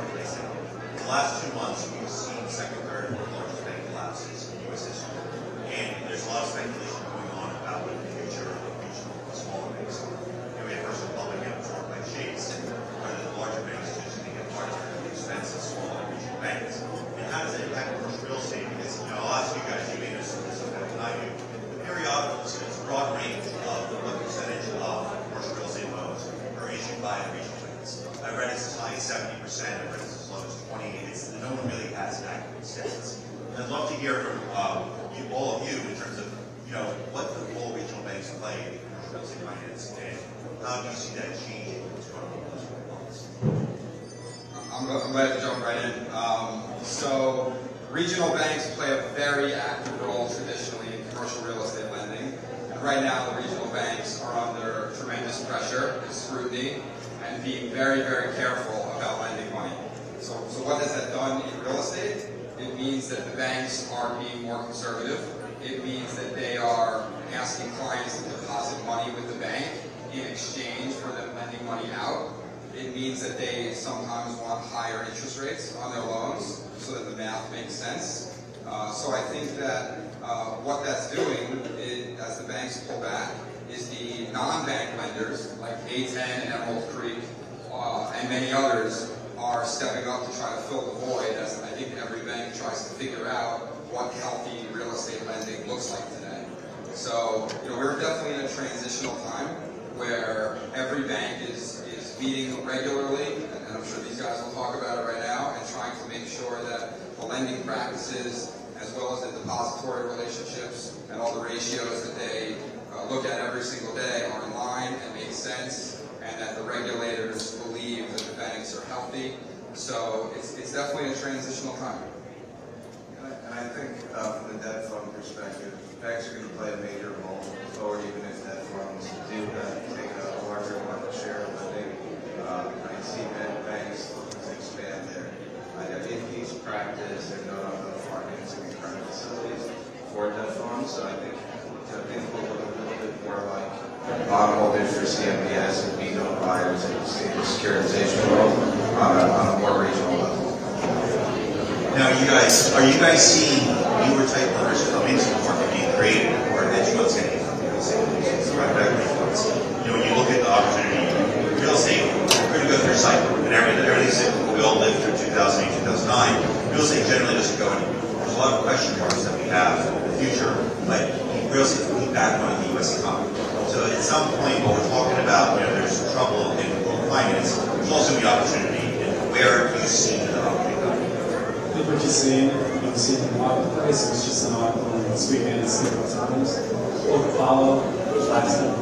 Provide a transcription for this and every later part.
marketplace. In the last 2 months, we've seen the second, third, and fourth largest bank collapses in U.S. history. And there's a lot of speculation going on about what the future of regional and smaller banks are. We had First Republic get absorbed by Chase, and whether the larger banks just going to get larger at the expense of smaller regional banks. And how does that impact commercial real estate? Because, I'll ask you guys, you may know some better than I do. The periodicals, there's a broad range of what percentage of commercial real estate loans are issued by regional banks. I read it's as high as 70%, I read it's as low as 20%. No one really has an accurate stats. I'd love to hear from all of you in terms of, what the role regional banks play in commercial real estate finance, and how do you see that changing what's going on with those loans? I'm glad to jump right in. So regional banks play a very active role traditionally in commercial real estate lending. And right now the regional banks are under tremendous pressure and scrutiny and being very, very careful about lending money. So what has that done in real estate? It means that the banks are being more conservative. It means that they are asking clients to deposit money with the bank in exchange for them lending money out. It means that they sometimes want higher interest rates on their loans so that the math makes sense. So I think that what that's doing is, as the banks pull back, is the non-bank lenders like A10 and Emerald Creek and many others are stepping up to try to fill the void, as I think every bank tries to figure out what healthy real estate lending looks like today. So, we're definitely in a transitional time where every bank is meeting regularly, and I'm sure these guys will talk about it right now, and trying to make sure that the lending practices, as well as the depository relationships and all the ratios that they look at every single day are in line and make sense, and that the regulators believe that the banks are healthy. So it's definitely a transitional time. And I think from the debt fund perspective, banks are going to play a major role forward, even if debt funds do take a larger market share of lending. I see many banks looking to expand their in-piece practice and not on the financing and credit facilities for debt funds. So I think things will look a little bit more like bondholders for CMBS and B-note buyers in the securitization world on a more regional level. Now, are you guys seeing newer type lenders come into the market being created, or hedge funds getting from real estate private equity funds? When you look at the opportunity, real estate, we're going to go through a cycle, and everything's we all lived through 2008, 2009. Real estate generally doesn't go anywhere. There's a lot of question marks that we have in the future, but real estate will keep back on the U.S. economy. So at some point, when we're talking about, there's trouble in world finance, there's also the opportunity. And where do you see the opportunity? I think what you're seeing in the marketplace was just an article this weekend in Citi Times. People follow Blackstone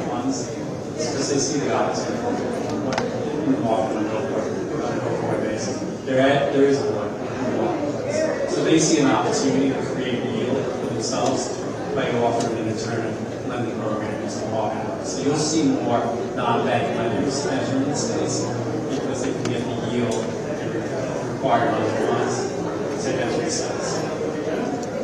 funds because they see the opportunity in the market on a go-forward basis. There is a void in the marketplace. So they see an opportunity to create yield for themselves by offering an alternative lending program into the market. So you'll see more non-bank lenders enter in the space because they can get the yield required on the funds to enter the space.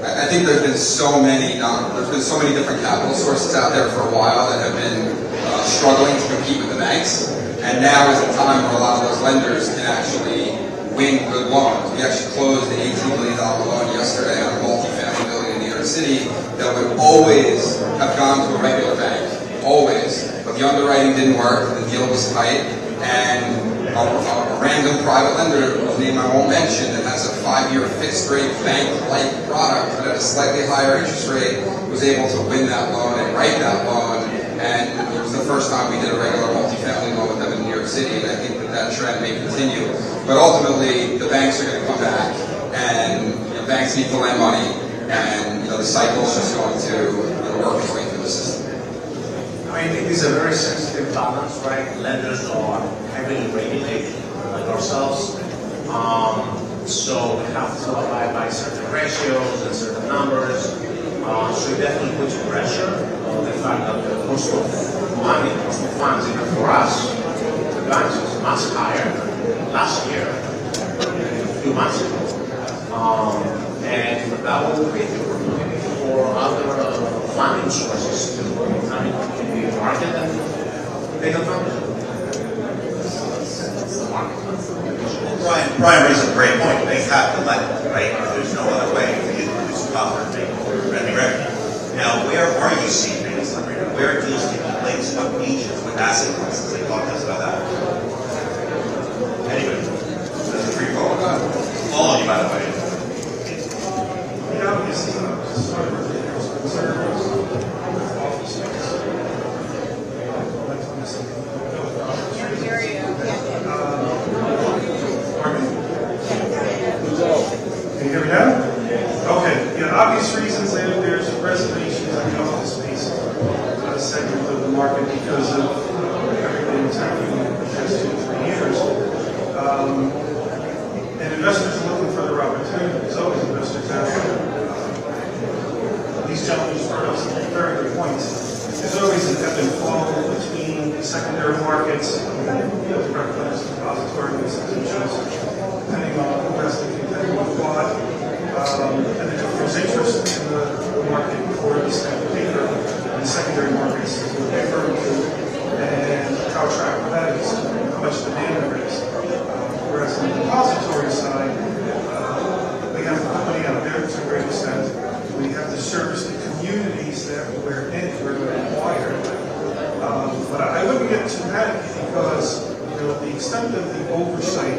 I think there's been so many different capital sources out there for a while that have been struggling to compete with the banks, and now is the time where a lot of those lenders can actually win good loans. We actually closed an $18 million loan yesterday on a multifamily building in New York City that would always have gone to a regular bank, always. But the underwriting didn't work, the deal was tight, and a random private lender, whose name I won't mention, that has a 5-year fixed-rate bank-like product but at a slightly higher interest rate, was able to win that loan and write that loan. And it was the first time we did a regular multifamily loan with them in New York City, and I think that trend may continue. But ultimately, the banks are going to come back, and banks need to lend money, and the cycle is just going to work its way through the system. I think it's a very sensitive balance, right? Lenders are heavily regulated, like ourselves, so we have to abide by certain ratios and certain numbers. So it definitely puts pressure on the fact that the cost of money, cost of funds, even for us, the banks, was much higher than last year, a few months ago. And that will create the opportunity for other funding sources to come into the market and take advantage of it. It's the market. Well, Brian, And Brian raised a great point. They have to lend, right? There's no other way for you to produce profit and make revenue. Now, where are you seeing banks lend right now? Where are deals taking place? What niches? What asset classes? Like, talk to us about that. Anyway, that's a free call. All of you, by the way. Can you hear me now? Okay. Yeah, obvious reasons there's reservations in the office space segment of the market because of everything that's happening in the past 2 to 3 years. And investors are looking for their opportunity. There's always investors out there. These gentlemen brought up some very good points. There's always an ebb and flow between secondary markets, recognized depository institutions, depending on who has to contend with what. And then if there's interest in the market for this kind of paper, and the secondary markets is what they refer to, and how attractive that is, how much demand there is. Whereas on the depository side, we have a company out there to a great extent. We have to service the communities that we're in, we're required. But I wouldn't get too panicky because the extent of the oversight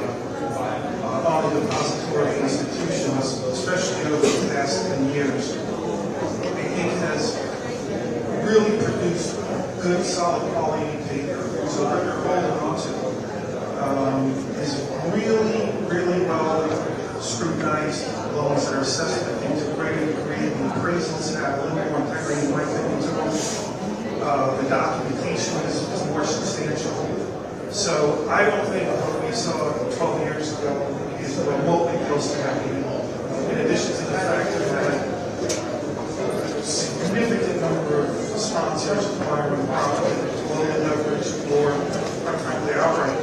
on the depository institutions, especially over the past 10 years, it has really produced good, solid quality paper. So what they're holding on to is really, really well scrutinized loans that are assessed and integrated, created the appraisals have a little more integrity, in my opinion, to them. The documentation is more substantial. So I don't think what we saw 12 years ago is remotely close to happening. In addition to the fact that a significant number of sponsors acquiring property, low leverage, or quite frankly outright.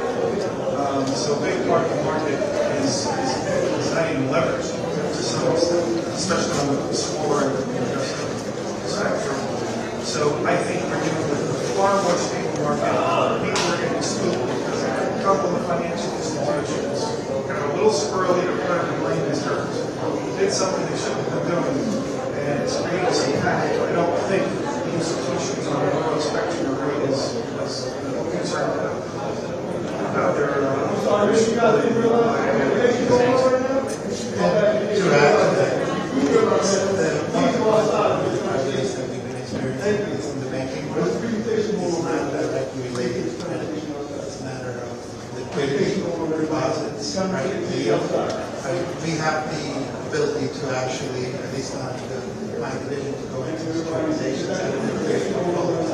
So a big part of the market is not even leveraged to some extent, especially on the smaller investor spectrum. So I think we're dealing with a far more stable market. People are getting spooked because a couple of financial institutions got a little squirrely to put in layman's terms. Did something they shouldn't have been doing, and it's created some panic. I don't think the institutions on the lower spectrum are really as concerned about their from the banking world. It's not directly related to credit. It's a matter of liquidity, deposits, right? We have the ability to actually, at least on my division, to go into securitizations and create portfolios.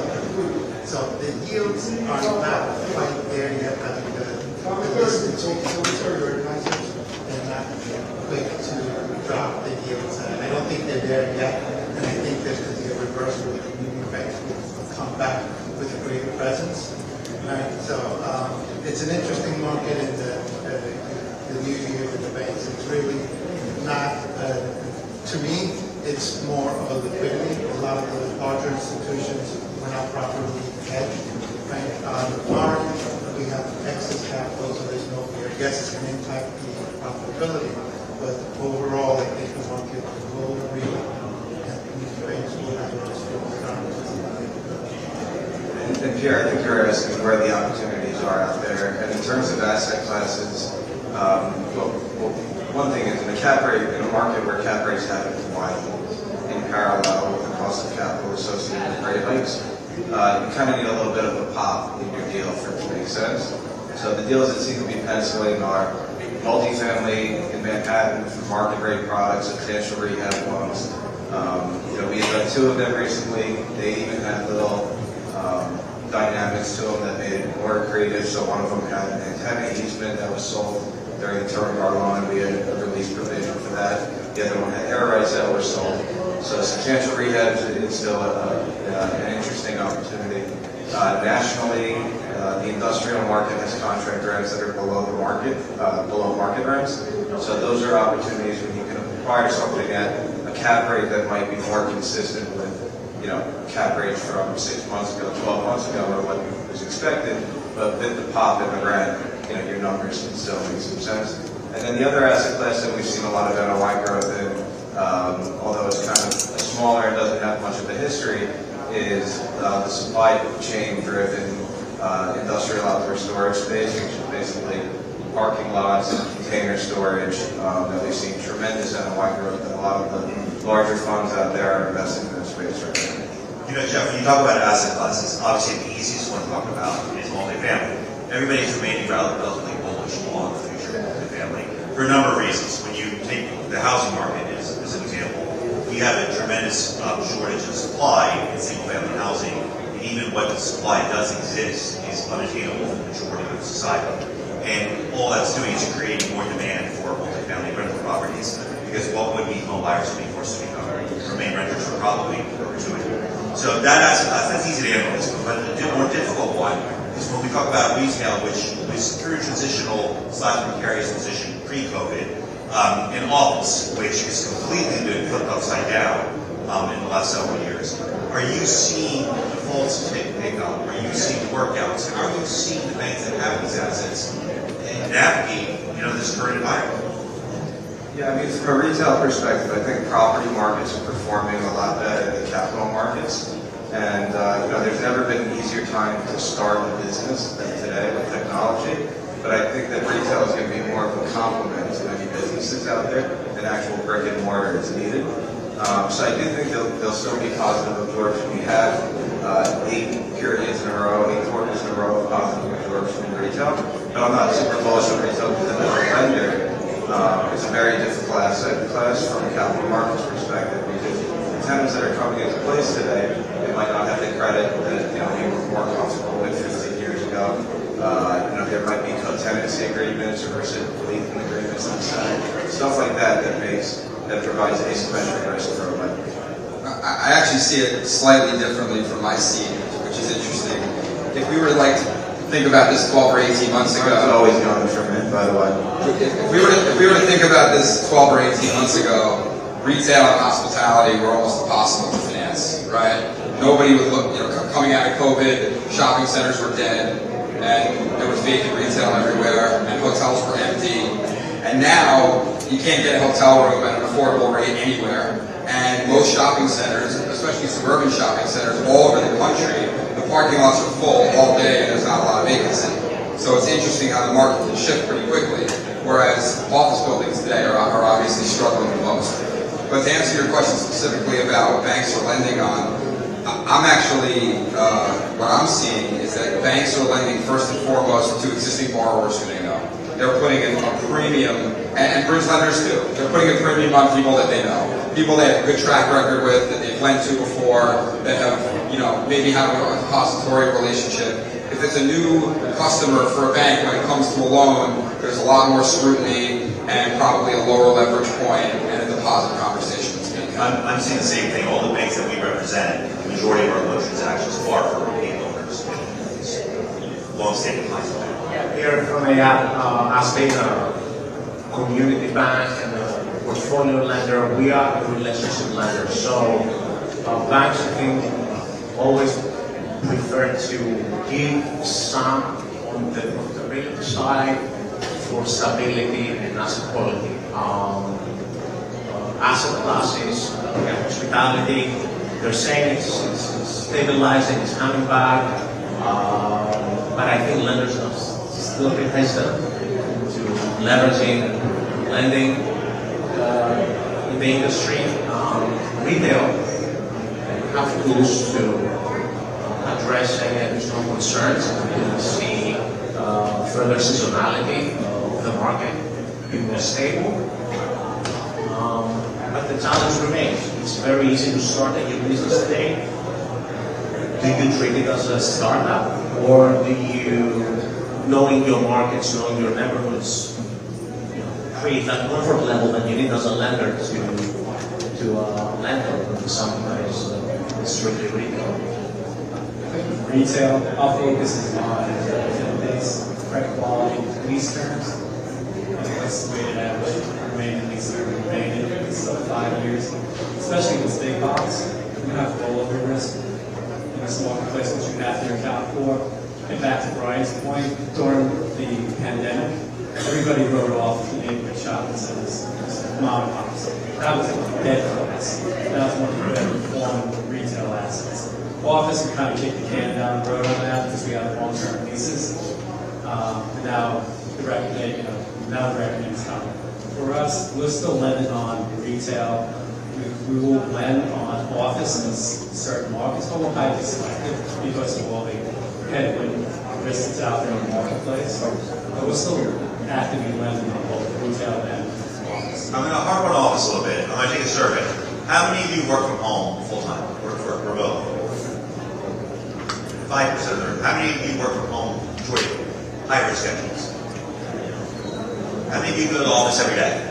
So the yields are not quite there yet. I think the institutions are advisors and not quick to drop the yields. I don't think they're there yet, and I think there's going to be a reversal with the community banks will come back with a greater presence. Right? So it's an interesting market in the new year with the banks. It's really not, to me, it's more of a liquidity. A lot of the larger institutions were not properly hedged. Right? On the farm, we have excess capital, so there's no fear. Yes, it's going to impact the profitability, but overall, I think the market will really, and community banks will have a strong And Pierre, I think you're asking where the opportunities are out there. And in terms of asset classes, well, one thing is in a cap rate, in a market where cap rates haven't widened in parallel with the cost of capital associated with rate hikes, you kind of need a little bit of a pop in your deal for it to make sense. So the deals that seem to be penciling are multifamily in Manhattan for market rate products, substantial rehab loans. We've done 2 of them recently. They even had little dynamics to them that made it more creative. So one of them had an antenna easement that was sold during the term of our loan. We had a release provision for that. The other one had air rights that were sold. So substantial rehab is still an interesting opportunity. Nationally, the industrial market has contract rents that are below the market, below market rents. So those are opportunities when you can acquire something at a cap rate that might be more consistent with, cap rates from 6 months ago, 12 months ago, or what was expected, but with the pop in the rent, your numbers can still make some sense. And then the other asset class that we've seen a lot of NOI growth in, although it's kind of smaller and doesn't have much of a history, is the supply chain driven industrial outdoor storage space, which is basically parking lots and container storage. That we've seen tremendous NOI growth, and a lot of the larger funds out there are investing in that space right now. You know, Jeff, when you talk about asset classes, obviously the easiest one to talk about is multifamily. Everybody's remaining relatively bullish on the future of multifamily for a number of reasons. When you take the housing market as an example, we have a tremendous shortage of supply in single-family housing, and even what the supply does exist is unattainable for the majority of society. And all that's doing is creating more demand for multifamily rental properties, because what would be home buyers being forced to become remain renters for probably perpetuity. So that asset class, that's easy to analyze, but the more difficult one is when we talk about retail, which was through transitional / precarious position pre-COVID, and office, which has completely been flipped upside down in the last several years. Are you seeing defaults pick up? Are you seeing workouts? How are you seeing the banks that have these assets navigate, this current environment? Yeah, I mean, from a retail perspective, I think property markets are performing a lot better than capital markets. And, there's never been an easier time to start a business than today with technology. But I think that retail is going to be more of a complement to many businesses out there than actual brick and mortar is needed. So I do think there'll still be positive absorption. We had 8 periods in a row, 8 quarters in a row of positive absorption in retail. But I'm not super bullish on retail because as a lender, it's a very difficult asset class from a capital markets perspective, because the tenants that are coming into place today, they might not have the credit that we were more comfortable with 15 years ago. There might be co-tenancy agreements or leasing agreements on the side, stuff like that that provides asymmetric risk for a lender. I actually see it slightly differently from my seat, which is interesting. If we were to think about this 12 or 18 months ago, It's always going from it, by the way. If we were to think about this 12 or 18 months ago, retail and hospitality were almost impossible to finance, right? Nobody would look, coming out of COVID, shopping centers were dead, and there was vacant retail everywhere, and hotels were empty. And now, you can't get a hotel room at an affordable rate anywhere. And most shopping centers, especially suburban shopping centers all over the country, the parking lots are full all day and there's not a lot of vacancy. So it's interesting how the market can shift pretty quickly, whereas office buildings today are obviously struggling the most. But to answer your question specifically about what banks are lending on, I'm actually, what I'm seeing is that banks are lending first and foremost to existing borrowers who they know. They're putting in a premium, and bridge lenders too. They're putting a premium on people that they know. People they have a good track record with, that they've lent to before, that have, maybe have a depository relationship. If it's a new customer for a bank, when it comes to a loan, there's a lot more scrutiny and probably a lower leverage point and a deposit conversation that's being had. I'm seeing the same thing. All the banks that we represent, the majority of our loan transactions are for repeat owners, long-standing clients. Here from as being a community bank and a portfolio lender, we are a relationship lender. So banks, I think, always prefer to give some on the profitability side for stability and asset quality. Asset classes, hospitality, they're saying it's stabilizing, it's coming back, but I think lenders are still a bit hesitant to leveraging lending in the industry. Retail have tools to address any additional concerns. We see further seasonality of the market being more stable. But the challenge remains. It's very easy to start a new business today. Do you treat it as a startup, or do you, knowing your markets, knowing your neighborhoods, create that comfort level that you need as a lender to lend on something that is strictly retail? Retail, our focus is on base, credit quality, lease terms. What's the weighted average remaining lease term remaining? It's 5 years, especially with big box. You have rollover risk in this marketplace, which you have to account for. And back to Brian's point, during the pandemic, everybody wrote off the neighborhood shopping centers, mom and pops. That was a dead class. That was one of the better performing retail assets. Office, we kind of kicked the can down the road on that because we have long-term leases. But now the reckoning, now the reckoning is coming. For us, we're still lending on retail. We will lend on office in certain markets, but we're highly selective because of all the headwind risks that's out there in the marketplace. But we're still actively lending on both retail and office. I'm going to harp on office a little bit. I'm going to take a survey. How many of you work from home full-time, work remote? 5% of them. How many of you work from home, enjoy hybrid schedules? How many of you go to the office every day?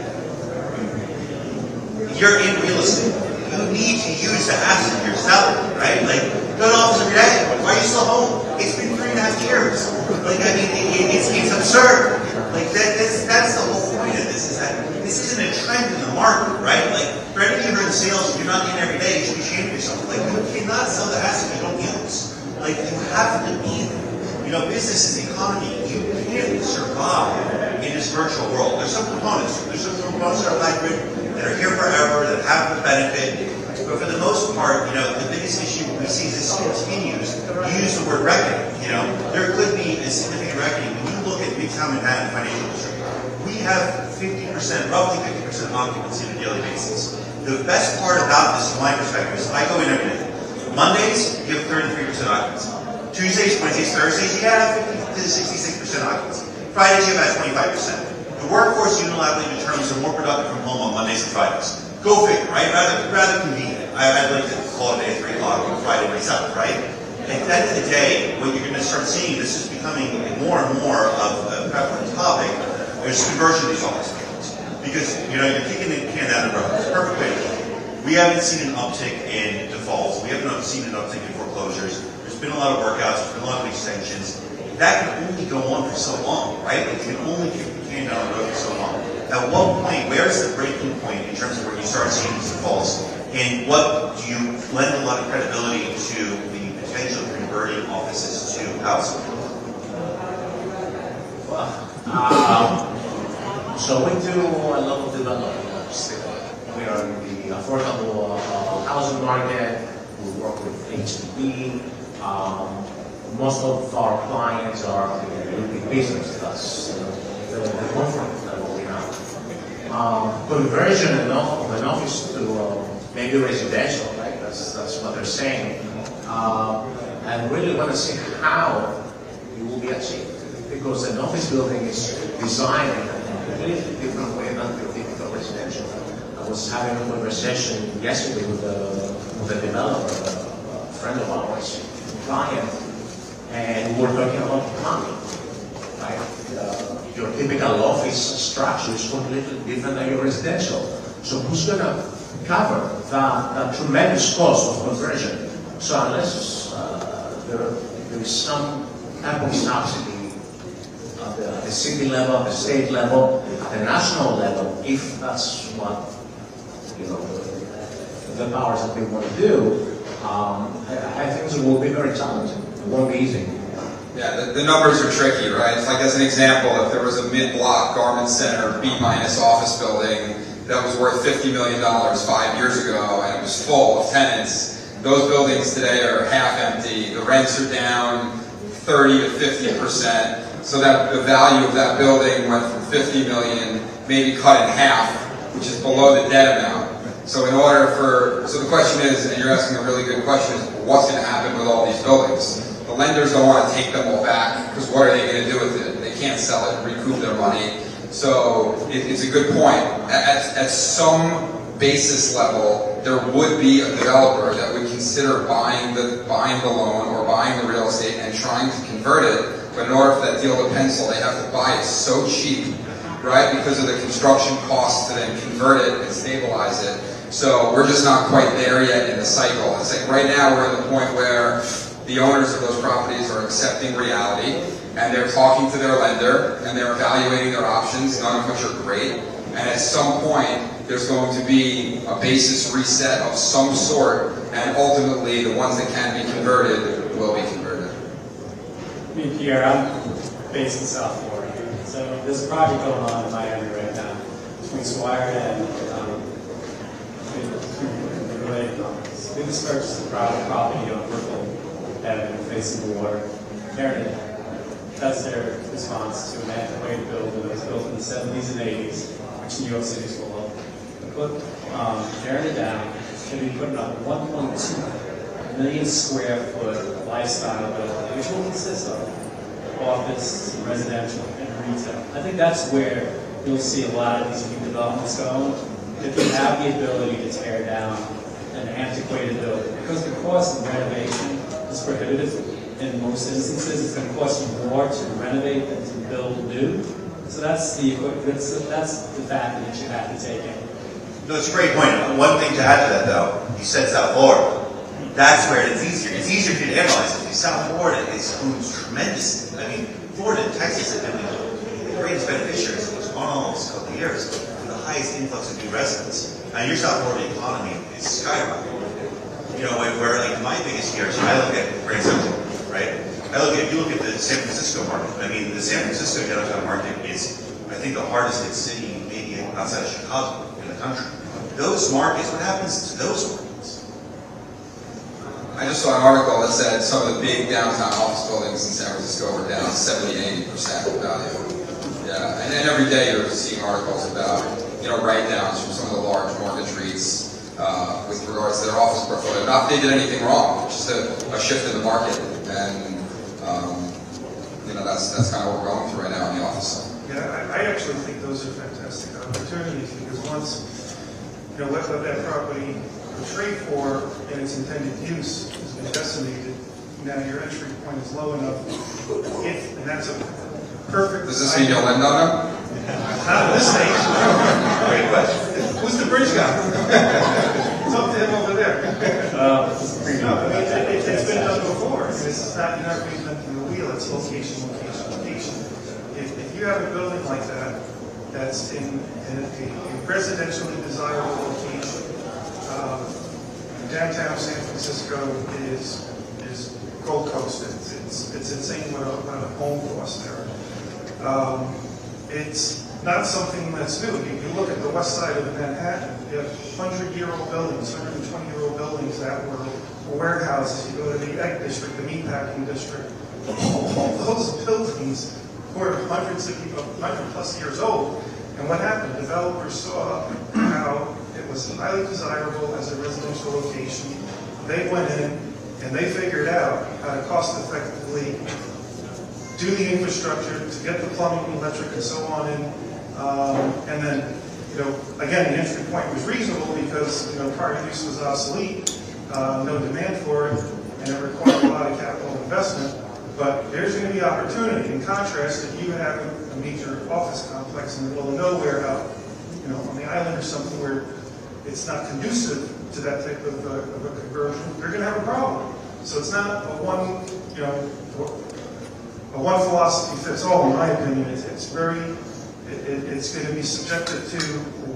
You're in real estate. You need to use the asset you're selling, right? Like, go to the office every day. Why are you still home? It's been 3.5 years. Like, I mean, it's absurd. Like, that's the whole point of this, is that this isn't a trend in the market, right? Like, for any of you who are in sales, if you're not in every day, you should be ashamed of yourself. Like, you cannot sell the asset you don't use. Like, you have to be there. Business is the economy. You can't survive in this virtual world. There's some components. There's some components that are hybrid, that are here forever, that have the benefit. But for the most part, the biggest issue we see is this continues. You use the word reckoning. There could be a significant reckoning. When you look at Midtown Manhattan Financial District, we have 50%, roughly 50% occupancy on a daily basis. The best part about this, from my perspective, is I go in every day. Mondays, you have 33% occupancy. Tuesdays, Wednesdays, Thursdays, you have 50 to 66% occupancy. Fridays, you have about 25%. The workforce unilaterally determines they're more productive from home on Mondays and Fridays. Go figure, right? Rather convenient. I'd like to call it a 3 o'clock on Friday myself, right? At the end of the day, what you're going to start seeing, this is becoming more and more of a prevalent topic, is conversion of these office buildings. Because, you're kicking the can down the road. It's a perfect way to do it. We haven't seen an uptick in defaults. We haven't seen an uptick in foreclosures. There's been a lot of workouts. There's been a lot of extensions. That can only go on for so long, right? Like, you can only kick the can down the road for so long. At what point, where's the breaking point in terms of where you start seeing these defaults? And what do you lend a lot of credibility to the potential of converting offices to housing? So we do a lot of development. We are in the affordable housing market. We work with HDB. Most of our clients are in business. That's the comfort level we have. Conversion of an office to maybe residential, right? That's what they're saying. I really want to see how it will be achieved, because an office building is designed in a completely different way than the typical residential. I was having a conversation yesterday with a developer, a friend of ours, client, and we were talking about plumbing, right? Your typical office structure is completely different than your residential. So who's going to cover that tremendous cost of conversion? So unless there is some type of subsidy at the city level, at the state level, at the national level, if that's what the powers that they want to do, I think it will be very challenging. It won't be easy. Yeah, the numbers are tricky, right? It's like, as an example, if there was a mid-block garment center B- office building that was worth $50 million 5 years ago, and it was full of tenants, those buildings today are half empty. The rents are down 30 to 50%, so that the value of that building went from 50 million, maybe cut in half, which is below the debt amount. So so the question is, and you're asking a really good question, is what's going to happen with all these buildings? The lenders don't want to take them all back, because what are they going to do with it? They can't sell it and recoup their money. So it's a good point. At some basis level, there would be a developer that would consider buying the loan or buying the real estate and trying to convert it. But in order for that deal to pencil, they have to buy it so cheap, right? Because of the construction costs to then convert it and stabilize it. So we're just not quite there yet in the cycle. It's like right now we're at the point where the owners of those properties are accepting reality, and they're talking to their lender, and they're evaluating their options, none of which are great. And at some point, there's going to be a basis reset of some sort, and ultimately the ones that can be converted will be converted. I mean, Pierre, I'm based in South Florida, so there's a project going on in Miami right now between Swire and related companies. We just purchased a private property on Brooklyn Avenue facing the water. Tearing it down. That's their response to an antiquated building that was built in the 70s and 80s, which New York City is full of. Tearing it down, and we put up 1.2 million square foot lifestyle building, which will consist of office, residential, and retail. I think that's where you'll see a lot of these new developments going. If you have the ability to tear down an antiquated building, because the cost of renovation is prohibitive in most instances. It's going to cost you more to renovate than to build new. So that's the factor that you have to take in. No, it's a great point. One thing to add to that, though, you said South Florida. That's where it's easier. It's easier for you to analyze it. South Florida is booms tremendously. I mean, Florida and Texas have been the greatest beneficiaries of what's gone on this couple of years with the highest influx of new residents. And your South Florida economy is skyrocketing. You know, where like my biggest fears, I look at Grand Central, right? You look at the San Francisco market. I mean, the San Francisco downtown market is, I think, the hardest hit city, maybe outside of Chicago in the country. Those markets, what happens to those markets? I just saw an article that said some of the big downtown office buildings in San Francisco are down 70–80% in value. Yeah, and then every day you're seeing articles about, write-downs from some of the large mortgage REITs with regards to their office portfolio. Not that they did anything wrong, just a shift in the market, and that's kind of what we're going through right now in the office. Yeah, I actually think those are fantastic opportunities, because once what that property will trade for and its intended use has been decimated, now your entry point is low enough. And that's a perfect. Does this mean you'll lend on them? Not at this stage. Great question. Who's the bridge guy? It's up to him over there. No, it's been done before. This is not, you're not reinventing the wheel. It's location. If you have a building like that, that's in a residentially desirable location, downtown San Francisco is Gold Coast. It's insane what a home costs there. It's not something that's new. You look at the west side of Manhattan, you have 100-year-old buildings, 120-year-old buildings that were warehouses. You go to the egg district, the meatpacking district. All those buildings were hundreds of people, 100+ years old. And what happened? Developers saw how it was highly desirable as a residential location. They went in and they figured out how to cost-effectively do the infrastructure to get the plumbing, electric, and so on in. And then, again, the entry point was reasonable because, prior use was obsolete, no demand for it, and it required a lot of capital investment. But there's going to be opportunity. In contrast, if you have a major office complex in the middle of nowhere out, on the island or something where it's not conducive to that type of a conversion, you're going to have a problem. So it's not a one philosophy fits all, in my opinion. It's going to be subjective to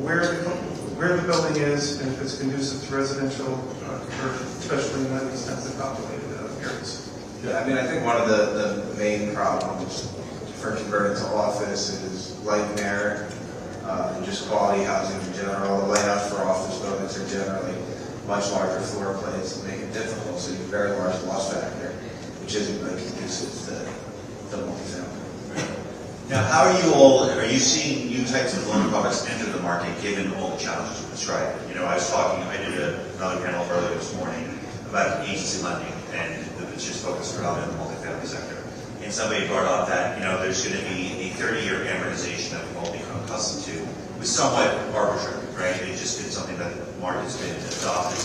where the building is and if it's conducive to residential conversion, especially in these densely populated areas. Yeah, I mean, I think one of the main problems for converting to office is light and air, and just quality housing in general. The layouts for office buildings are generally much larger floor plates and make it difficult, so you have a very large loss factor, which isn't really conducive to multifamily. Now, are you seeing new types of loan products enter the market given all the challenges we described? I did another panel earlier this morning about agency lending, and it's just focused around the multifamily sector. And somebody brought up that, there's going to be a 30-year amortization that we've all become accustomed to. It was somewhat arbitrary, right? It's just been something that the market's been adopted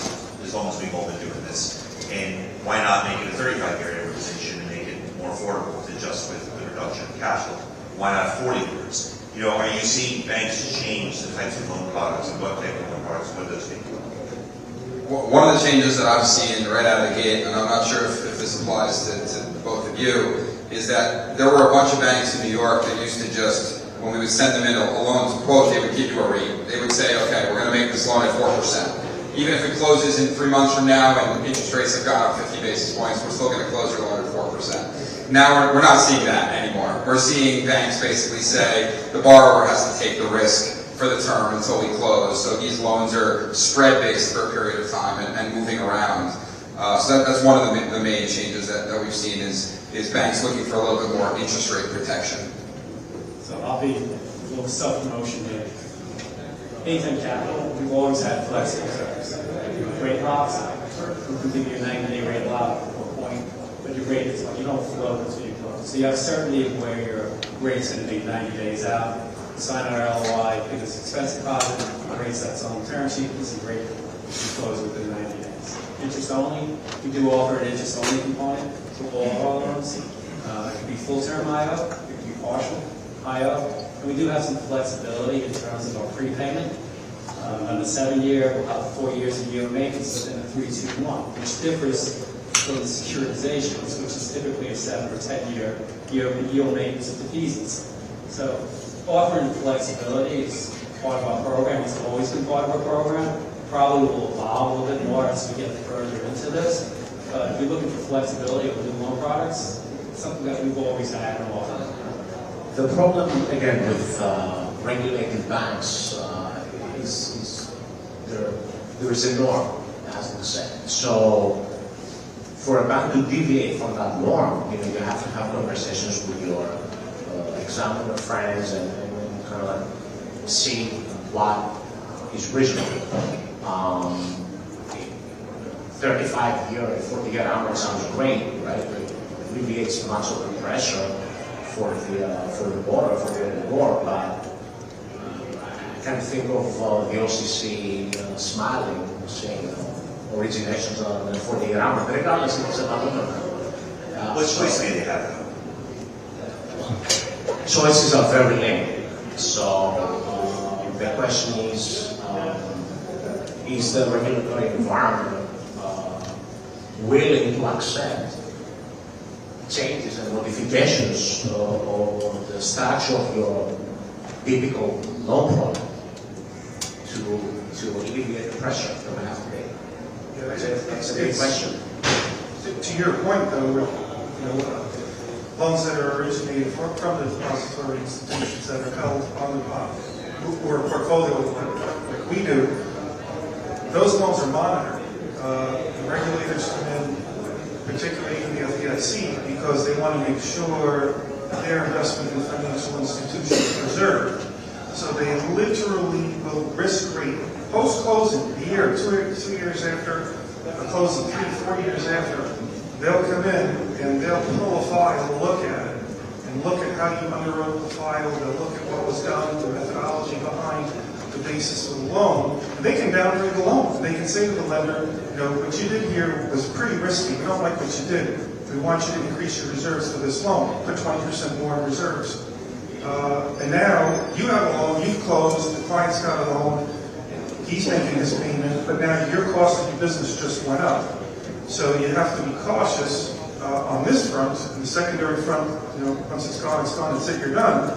as long as we've all been doing this. And why not make it a 35-year amortization and make it more affordable to adjust with the reduction of cash flow? Why not 40 years? Are you seeing banks change the types of loan products and what type of loan products would those be? One of the changes that I've seen right out of the gate, and I'm not sure if this applies to both of you, is that there were a bunch of banks in New York that used to just, when we would send them in a loan to quote, they would give you a rate. They would say, okay, we're going to make this loan at 4%. Even if it closes in 3 months from now and interest rates have gone up 50 basis points, we're still going to close your loan at 4%. Now we're not seeing that anymore. We're seeing banks basically say the borrower has to take the risk for the term until we close. So these loans are spread-based for a period of time and moving around. So that's one of the main changes that we've seen is banks looking for a little bit more interest rate protection. So I'll be a little self-promotion here. Anytime capital, we've always had flexible terms. Rate locks, we can give you a 90-day rate lock or point, but your rate is, you don't float until you close. So you have certainty of where your rate's going to be 90 days out. Sign our LOI, give us expense deposit, rates that's on the term sheet, this is great. You close within 90 days. Interest only, we do offer an interest only component to all of our loans. It could be full term IO, it could be partial IO, and we do have some flexibility in terms of our prepayment. On the 7-year, we'll have 4 years of year maintenance within a 3-2-1, which differs from the securitizations, which is typically a 7 or 10-year yield maintenance of defeasance. So offering flexibility is part of our program. It's always been part of our program. Probably will evolve a little bit more as we get further into this. But if you're looking for flexibility of new loan products, it's something that we've always had and offered. The problem, again, with regulated banks is there is a norm, as we said. So for a bank to deviate from that norm, you have to have conversations with your examiner friends and kind of like see what is reasonable. 35-year, 40-year amortization sounds great, right? It alleviates much of the pressure for the borrower, for the borrower, but I can't think of the OCC smiling, saying originations on the 40-year amortization, but regardless, it's another number. Which choice may they have? Choices are very limited. So the question is the regulatory environment willing to accept changes and modifications of the structure of your typical loan product to alleviate the pressure that we have today? Yeah, That's a big question. To your point, though, loans that are originated from the depository institutions that are held on the or a portfolio like we do, those loans are monitored. The regulators come in, particularly in the FDIC, because they want to make sure their investment in financial institutions is preserved. So they literally will risk rate post-closing, a year, 2 years after a closing, 3 to 4 years after. They'll come in and they'll pull a file, look at it, and look at how you underwrote the file. They'll look at what was done, the methodology behind the basis of the loan. And they can downgrade the loan. They can say to the lender, what you did here was pretty risky. We don't like what you did. We want you to increase your reserves for this loan. Put 20% more in reserves. And now you have a loan, you've closed, the client's got a loan, he's making his payment, but now your cost of your business just went up. So you have to be cautious on this front. And the secondary front, once it's gone, that's it, you're done.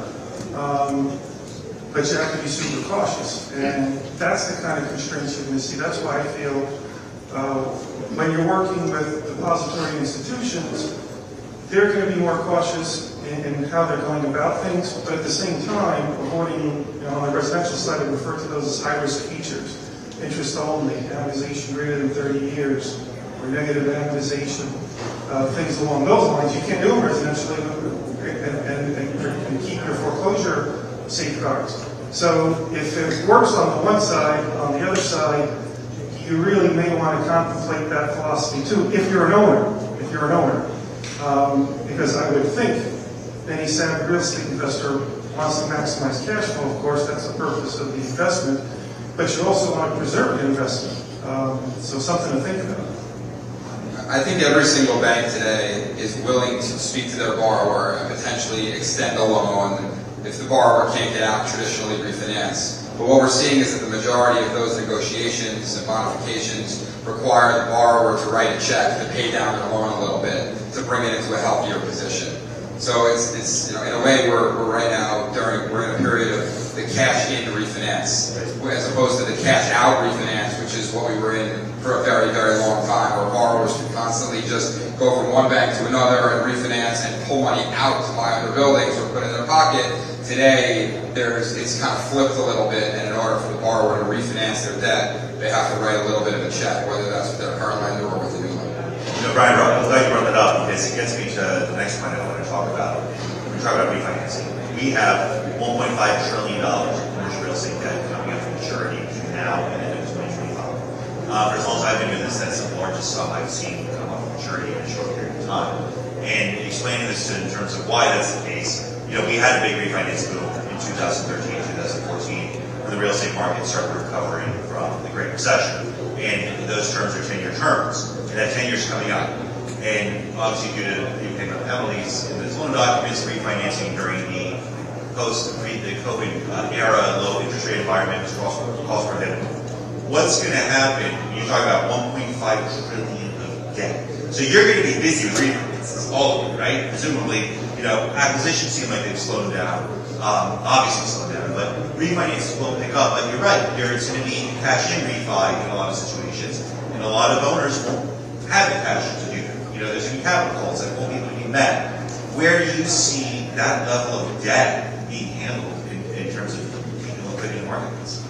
But you have to be super cautious. And that's the kind of constraints you're going to see. That's why I feel when you're working with depository institutions, they're going to be more cautious in how they're going about things, but at the same time, avoiding, on the residential side, I refer to those as high-risk features. Interest only, amortization greater than 30 years, or negative amortization, things along those lines. You can't do them residentially and keep your foreclosure safeguards. So if it works on the one side, on the other side, you really may want to contemplate that philosophy too, if you're an owner. Because I would think any sound real estate investor wants to maximize cash flow. Of course, that's the purpose of the investment, but you also want to preserve the investment. So something to think about. I think every single bank today is willing to speak to their borrower and potentially extend a loan if the borrower can't get out, traditionally refinance. But what we're seeing is that the majority of those negotiations and modifications require the borrower to write a check to pay down their loan a little bit to bring it into a healthier position. So it's in a way we're right now we're in a period of the cash in refinance as opposed to the cash out refinance, which is what we were in for a very, very long time, where borrowers can constantly just go from one bank to another and refinance and pull money out to buy other buildings or put it in their pocket. Today, it's kind of flipped a little bit, and in order for the borrower to refinance their debt, they have to write a little bit of a check, whether that's with their current lender or with the new lender. You know, Brian, I'm glad you brought that up because it gets me to the next point I want to talk about. We talk about refinancing. We have $1.5 trillion in commercial real estate debt coming up for maturity between now and the end of 2025. For as long as I've been doing this, that's the largest sum I've seen come up for maturity in a short period of time. And explaining this in terms of why that's the case, you know, we had a big refinance boom in 2013, 2014, when the real estate market started recovering from the Great Recession. And those terms are 10-year terms. And that 10 years coming up. And obviously due to the payment penalties in those loan documents, refinancing during the COVID era, low interest rate environment was cost prohibitive. What's going to happen? You talk about 1.5 trillion of debt. So you're going to be busy with refinances, all of you, right? Presumably, you know, acquisitions seem like they've slowed down, obviously slowed down, but refinances will pick up. But you're right, there's going to be cash in refi in a lot of situations, and a lot of owners won't have the cash to do that. You know, there's going to be capital calls that won't be able to be met. Where do you see that level of debt being handled in terms of keeping liquidity in markets?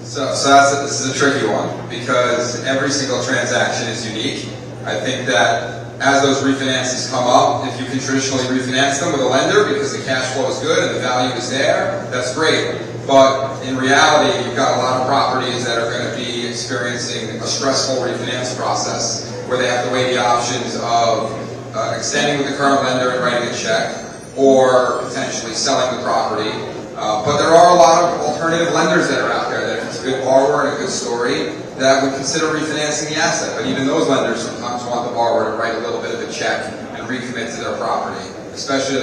So this is a tricky one, because every single transaction is unique. I think that as those refinances come up, if you can traditionally refinance them with a lender because the cash flow is good and the value is there, that's great. But in reality, you've got a lot of properties that are going to be experiencing a stressful refinance process where they have to weigh the options of extending with the current lender and writing a check, or potentially selling the property. But there are a lot of alternative lenders that are out there that, if it's a good borrower and a good story, that would consider refinancing the asset. But even those lenders sometimes want the borrower to write a little bit of a check and recommit to their property, especially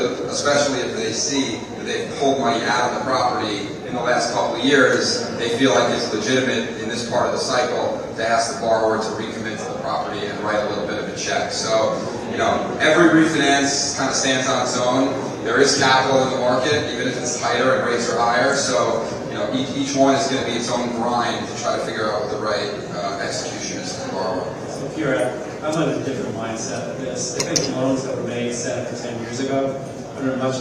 if they see that they've pulled money out of the property in the last couple of years. They feel like it's legitimate in this part of the cycle to ask the borrower to recommit to the property and write a little bit of a check. So, you know, every refinance kind of stands on its own. There is capital in the market, even if it's tighter and rates are higher. So, you know, each one is going to be its own grind to try to figure out what the right execution is for the borrower. So if I'm in a different mindset of this. I think loans that were made 7 to 10 years ago are in a much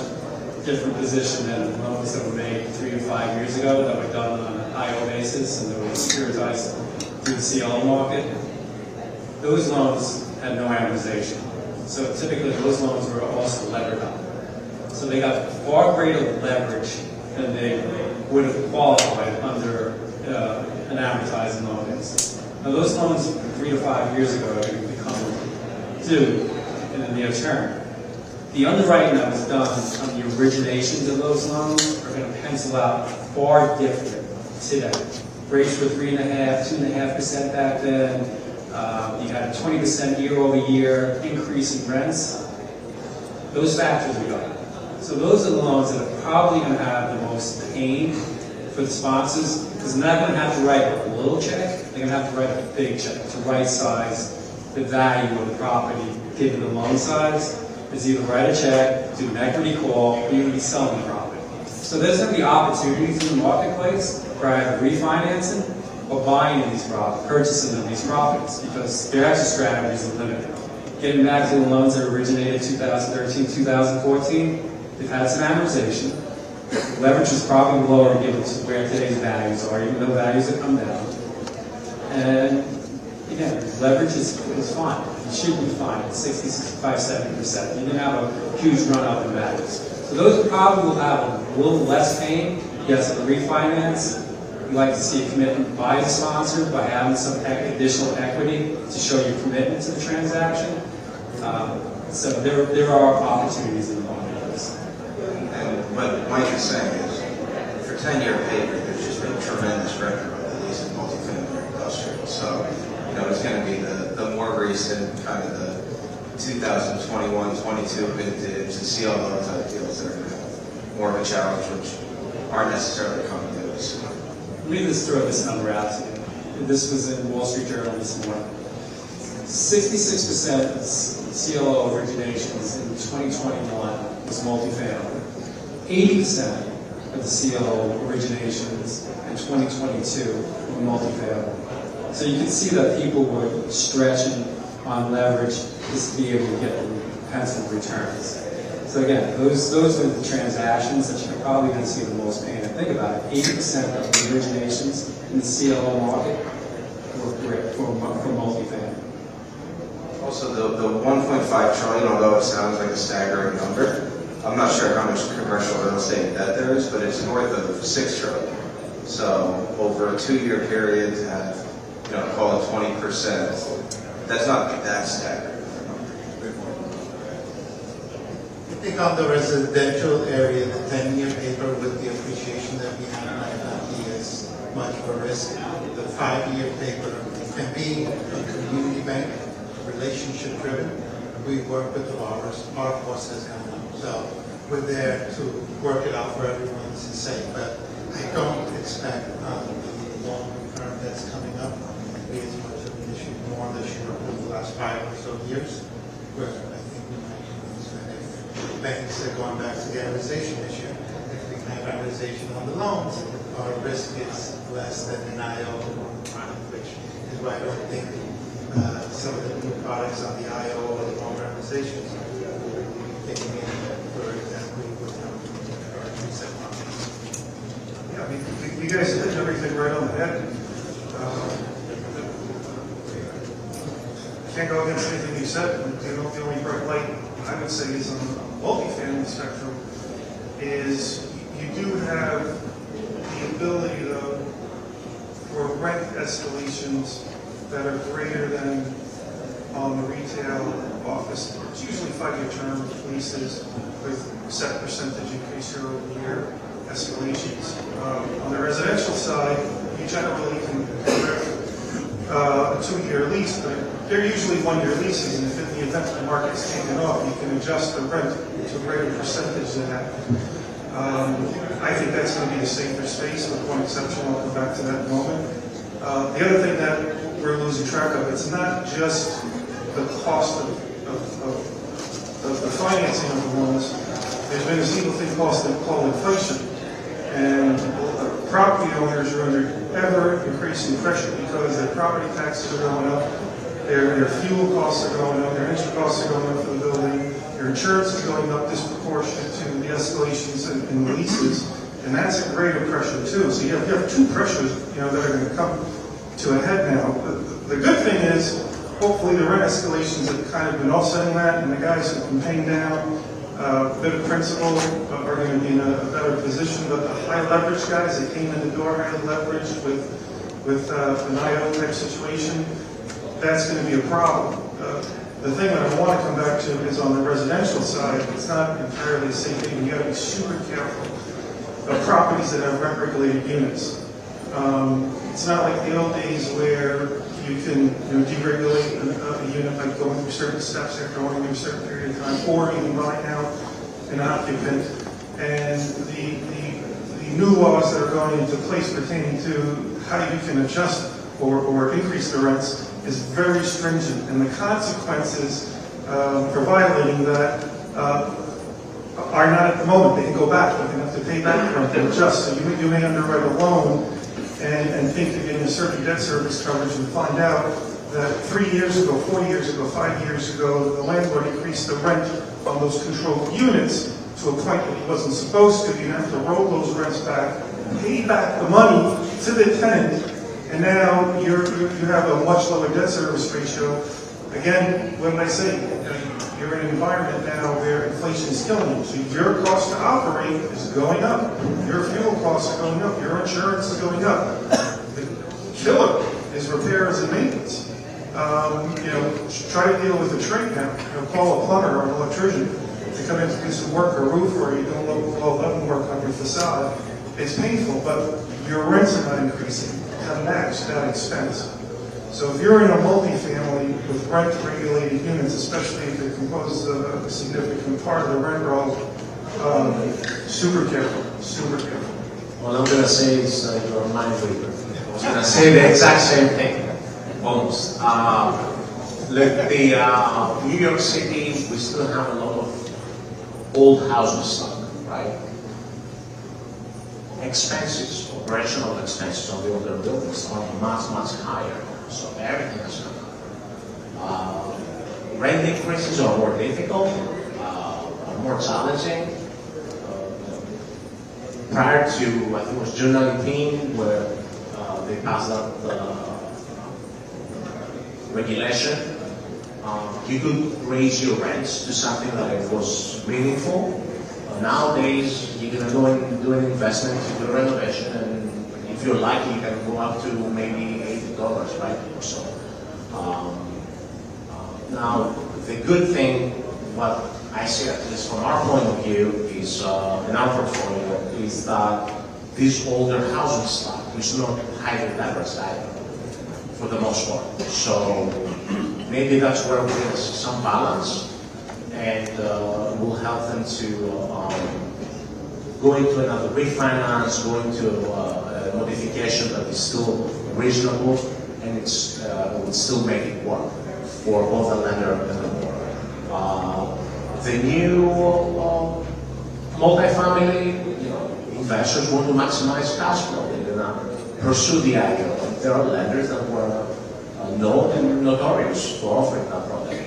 different position than loans that were made 3 to 5 years ago that were done on an IO basis and that were securitized through the CLO market. Those loans had no amortization. So typically those loans were also levered up. So they got far greater leverage than they would have qualified under an amortizing loan basis. Now those loans 3 to 5 years ago are going to become due in the near term. The underwriting that was done on the originations of those loans are going to pencil out far different today. Rates were 3.5%, 2.5% back then. You had a 20% year-over-year increase in rents. Those factors are gone. So those are the loans that are probably going to have the most pain for the sponsors, because they're not going to have to write a little check. They're going to have to write a big check to right-size the value of the property given the loan size. Is either write a check, do an equity call, or you're going to be selling the property. So there's going to be opportunities in the marketplace for either refinancing or buying these properties, purchasing of these properties, because their exit strategies are limited. Getting back to the loans that originated 2013, 2014, they've had some amortization. Leverage is probably lower given to where today's values are, even though values have come down. And again, leverage is fine. It should be fine at 60, 65, 70%. You can have a huge run up in values. So those probably will have a little less pain. Yes, a refinance. You like to see a commitment by the sponsor by having some additional equity to show your commitment to the transaction. So there are opportunities in the marketplace. And what Mike is saying is, for 10-year paper, there's just been tremendous record of the lease in multifamily industrial. So, you know, it's going to be the more recent, kind of the 2021-22 vintage, the CLO type deals that are going to have more of a challenge, which aren't necessarily coming to us. Let me just throw this number out to you. This was in Wall Street Journal this morning. 66% of CLO originations in 2021 was multifamily. 80% of the CLO originations in 2022 were multifamily. So you can see that people were stretching on leverage just to be able to get the penciled returns. So again, those are the transactions that you're probably going to see the most pain. And think about it, 80% of the originations in the CLO market were for multifamily. Also, the 1.5 trillion, although it sounds like a staggering number, I'm not sure how much commercial real estate debt there is, but it's north of 6 trillion. So over a 2-year period to have, call it 20%, that's not that staggering. I think on the residential area, the 10-year paper with the appreciation that we have might not be as much of a risk. The 5-year paper can be a community bank, relationship driven. We work with the borrowers. Our cost has gone up. So we're there to work it out for everyone to say. But I don't expect the long term that's coming up to be as much of an issue more this year over the last 5 or so years, where I think we might banks are going back to the amortization issue. If we have amortization on the loans, our risk is less than an IO or prime, which is why I don't think some of the new products on the IO or the loan amortizations taking in, for example, with our reset markets. Yeah, I mean, you guys hit everything right on the head. Can't go against anything you said. The only bright light I would say is on the multifamily spectrum is you do have the ability, though, for rent escalations that are greater than on the retail office. It's usually 5-year term leases with set percentage increase year-over-year escalations. On the residential side, you generally can a 2-year lease, but they're usually 1-year leases, and if in the event the market's taken off, you can adjust the rent to a greater percentage than that. I think that's going to be the safer space, with one exception. I'll come back to that in a moment. The other thing that we're losing track of, it's not just the cost of the financing of the loans. There's been this evil thing called inflation, and property owners are under ever increasing pressure because their property taxes are going up, their fuel costs are going up, their interest costs are going up for the building, their insurance is going up disproportionate to the escalations in the leases, and that's a greater pressure too. So you have 2 pressures, that are going to come to a head now. The good thing is, hopefully the rent escalations have kind of been offsetting that, and the guys who've been paying down a bit of principal are going to be in a better position. But the high leverage guys that came in the door highly leveraged with an IO type situation, that's going to be a problem. The thing that I want to come back to is on the residential side, it's not entirely the same thing. You got to be super careful of properties that have rent regulated units. It's not like the old days where you can deregulate a unit by going through certain steps after going through a certain period of time, or even buying out an occupant. And the new laws that are going into place pertaining to how you can adjust or increase the rents is very stringent, and the consequences for violating that are not at the moment. They can go back. You can have to pay back rent and adjust. So you may underwrite a loan and think you're getting a certain debt service coverage and find out that 3 years ago, 4 years ago, 5 years ago, the landlord increased the rent on those controlled units to a point that he wasn't supposed to. You have to roll those rents back, pay back the money to the tenant, and now you have a much lower debt service ratio. Again, what did I say? You're in an environment now where inflation is killing you. So your cost to operate is going up. Your fuel costs are going up. Your insurance is going up. The killer is repairs and maintenance. Try to deal with the trade now. Call a plumber or an electrician to come in to do some work or roof, or you're doing low level work on your facade. It's painful, but your rents are not increasing. You have matched that expense. So if you're in a multifamily with rent-regulated units, especially if they compose a significant part of the rent roll, super careful, super careful. What I'm going to say is you're a mind reader. I was going to say the exact same thing, almost. Look, the New York City, we still have a lot of old housing stock, right? Expenses, operational expenses on the older buildings are much, much higher So everything has gone up. Rent increases are more difficult, are more challenging. Prior to, I think it was June 19, where they passed out the regulation, you could raise your rents to something that it was meaningful. Nowadays, you're going to go and do an investment, do a renovation, and if you're lucky, you can go up to maybe $80, right, or so. Now, the good thing, what I see, at least from our point of view, is in our portfolio, is that this older housing stock is not highly leveraged either, for the most part. So maybe that's where we get some balance, and will help them to go into another refinance, go into a modification that is still reasonable, and it's would still make it work for both the lender and the borrower. The new multifamily, investors want to maximize cash flow. They're going to pursue the ideal. There are lenders that were known and notorious for offering that product.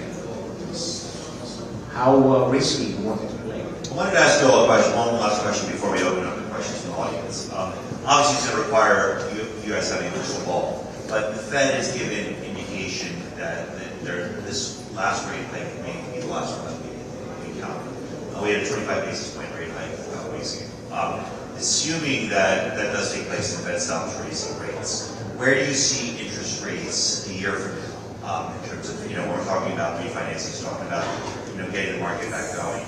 How risky you want it to play? I wanted to ask Bill a question, one last question before we open up the questions from the audience. Obviously, it's going to require you guys having a crystal ball, but the Fed has given indication that this last rate hike may be the last one that we encounter. We had a 25 basis point rate hike a couple weeks ago. Assuming that does take place and the Fed stops raising rates, where do you see interest rates a year from now in terms of, when we're talking about refinancing, talking about, getting the market back going?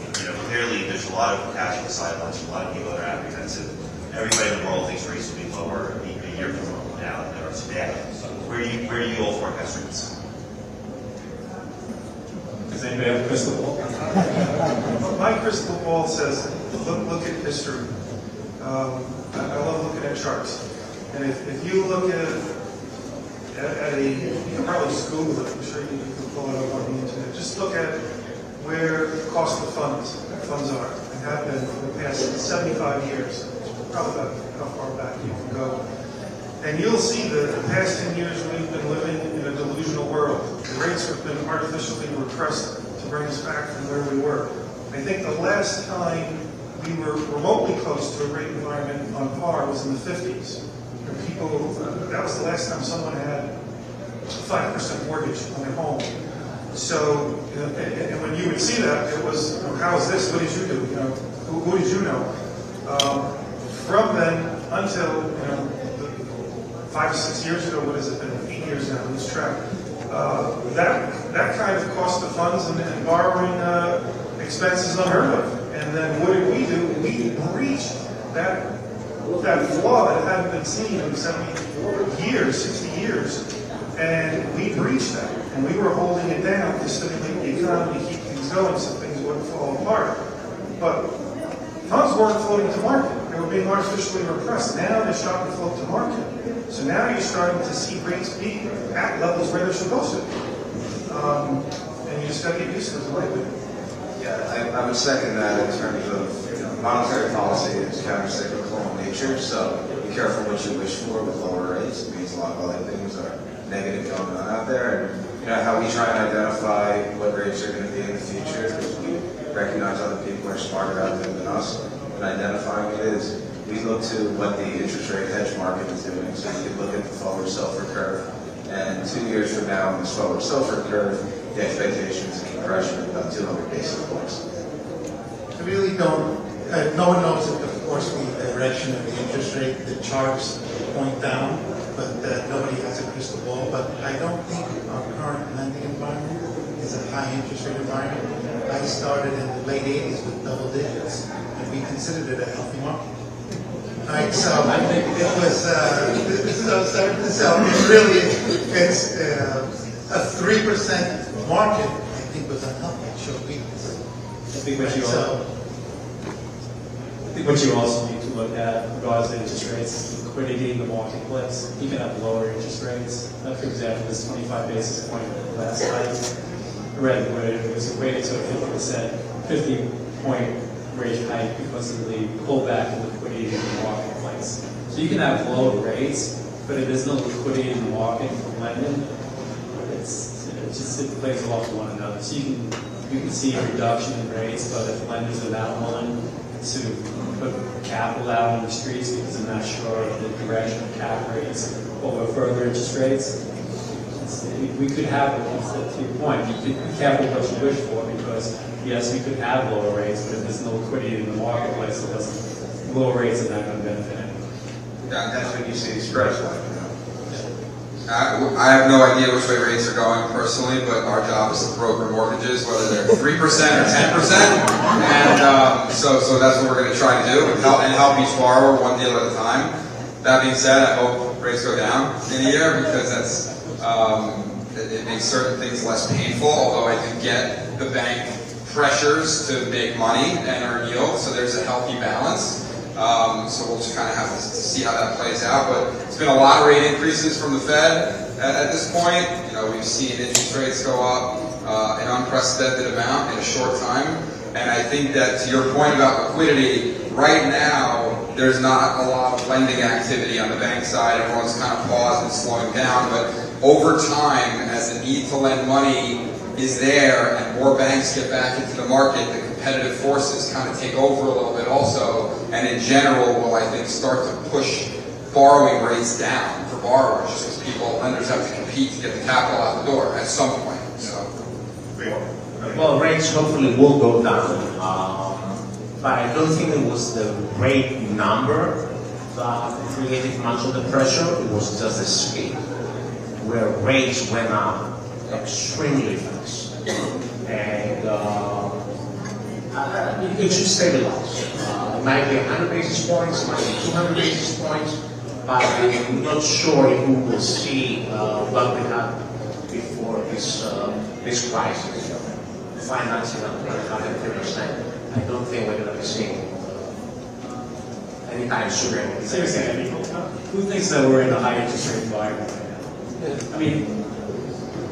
Clearly there's a lot of cash on the sidelines, a lot of people that are apprehensive. Everybody in the world thinks rates will be lower a year from now than they are today. Where do you all forecast rates? Does anybody have a crystal ball? My crystal ball says, look at history. I love looking at charts. And if you look at you can probably Google it, I'm sure you can pull it up on the internet. Just look at where the cost of funds are and have been for the past 75 years. Probably about how far back you can go. And you'll see that the past 10 years we've been living in a delusional world. The rates have been artificially repressed to bring us back from where we were. I think the last time we were remotely close to a rate environment on par was in the 50s. That was the last time someone had a 5% mortgage on their home. So, and when you would see that, it was, how is this? What did you do? Who did you know? From then until 5 or 6 years ago, what has it been? 8 years now, lose track. That kind of cost of funds and borrowing expenses unheard of. And then what did we do? We breached that flaw that hadn't been seen in 70 years, 60 years. And we breached that. And we were holding it down to stimulate the economy, keep things going so things wouldn't fall apart. But funds weren't floating to market. They were being artificially repressed. Now they're starting to float to market. So now you're starting to see rates be at levels where they're supposed to be. And you just got to get used to it the right way. Yeah, I would second that in terms of monetary policy is countercyclical in nature, so be careful what you wish for with lower rates. It means a lot of other things are negative going on out there. And how we try and identify what rates are going to be in the future, because we recognize other people are smarter out there than us. And identifying it is, we look to what the interest rate hedge market is doing. So you can look at the forward SOFR curve, and 2 years from now, on the forward SOFR curve, the expectation is a compression of about 200 basis points. I really don't, no one knows, of course, the direction of the interest rate. The charts point down, but nobody has a crystal ball. But I don't think our current lending environment is a high interest rate environment. I started in the late 80s with double digits, and we considered it a healthy market. Right, so it was, it's a 3% market, I think, was unhealthy. It showed weakness. I think what you also need to look at, regardless of interest rates, is liquidity in the marketplace. You can have lower interest rates. For example, this 25 basis point last hike, I read where it was equated to a 50-point rate hike because of the pullback in liquidity in the marketplace. So you can have low rates, but if there's no liquidity in the market for lending, it plays off one another. So you can see a reduction in rates, but if lenders are not willing to put capital out on the streets because they're not sure of the direction of cap rates or further interest rates, we could have, to your point, you could be careful what you wish for, because yes, we could have lower rates, but if there's no liquidity in the marketplace, lower rates are not going to benefit anyone. Yeah, that's when you see spreads like that. I have no idea which way rates are going personally, but our job is to broker mortgages, whether they're 3% or 10%, and so that's what we're going to try to do, and help each borrower one deal at a time. That being said, I hope rates go down in a year, because that's it makes certain things less painful. Although I do get the bank pressures to make money and earn yield, so there's a healthy balance. So we'll just kind of have to see how that plays out. But it's been a lot of rate increases from the Fed at this point. You know, we've seen interest rates go up an unprecedented amount in a short time. And I think that, to your point about liquidity, right now there's not a lot of lending activity on the bank side. Everyone's kind of paused and slowing down. But over time, as the need to lend money is there and more banks get back into the market, the competitive forces kind of take over a little bit also, and in general will, I think, start to push borrowing rates down for borrowers, just because lenders have to compete to get the capital out the door at some point. So, well, rates hopefully will go down, but I don't think it was the rate number that created much of the pressure. It was just the speed, where rates went up extremely fast, and it should stabilize. It might be 100 basis points, it might be 200 basis points, but I'm not sure if we will see what we had before this crisis. Financing at 100%. I don't think we're going to be seeing anytime soon. Seriously, I mean, who thinks that we're in a high interest rate environment right now? I mean,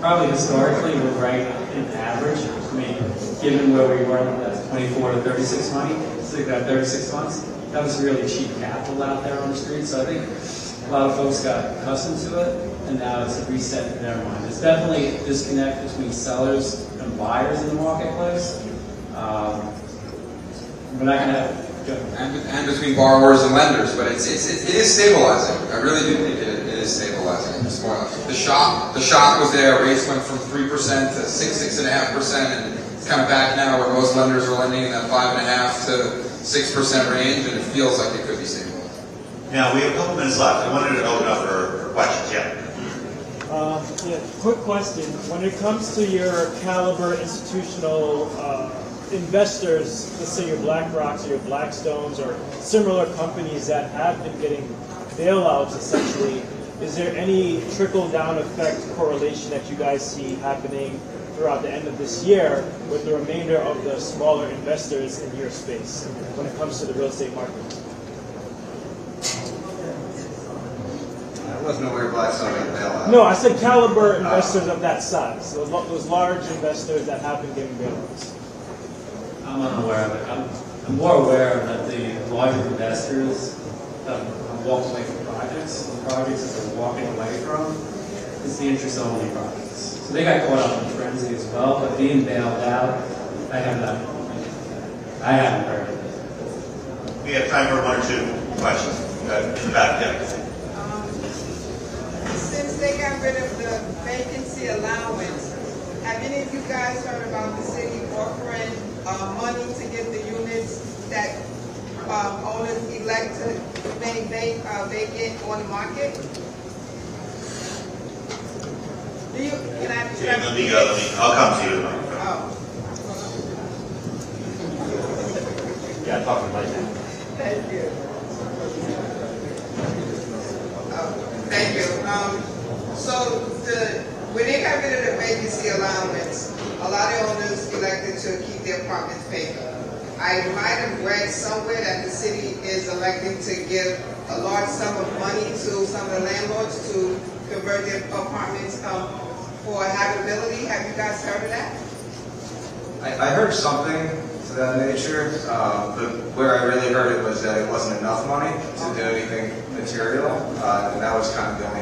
probably historically we're right in average. I mean, given where we were in that 24 to 36 months, that 36 months, that was really cheap capital out there on the street. So I think a lot of folks got accustomed to it, and now it's a reset in their mind. There's definitely a disconnect between sellers and buyers in the marketplace. We're not going to have and between borrowers and lenders, but it is stabilizing. I really do think it is stabilizing at this point. The shock was there. Rates went from 3% to 6.5%, and it's kind of back now where most lenders are lending in that 5.5% to 6% range, and it feels like it could be stable. Now, we have a couple minutes left. I wanted to open up for questions. Yeah, quick question. When it comes to your caliber institutional investors, let's say your BlackRocks or your Blackstones or similar companies that have been getting bailouts essentially, is there any trickle-down effect correlation that you guys see happening throughout the end of this year with the remainder of the smaller investors in your space when it comes to the real estate market? I wasn't aware Blackstone got bailout. No, I said caliber investors of that size, those large investors that have been getting bailouts. I'm unaware of it. I'm more aware that the larger investors walked away from projects. The projects that they're walking away from is the interest-only projects. So they got caught up in frenzy as well, but being bailed out, I haven't heard of it. We have time for one or two questions. In the back, yeah. Since they got rid of the vacancy allowance, have any of you guys heard about the city offering money to get the units that owners elect to remain vacant on the market? Can I? I'll come to you. Oh. Yeah, talking about that. Thank you. Thank you. So when they got rid of the vacancy allowance, a lot of owners elected to keep their apartments vacant. I might have read somewhere that the city is electing to give a large sum of money to some of the landlords to convert their apartments for habitability. Have you guys heard of that? I heard something to that nature, but where I really heard it was that it wasn't enough money to do anything material, and that was kind of the only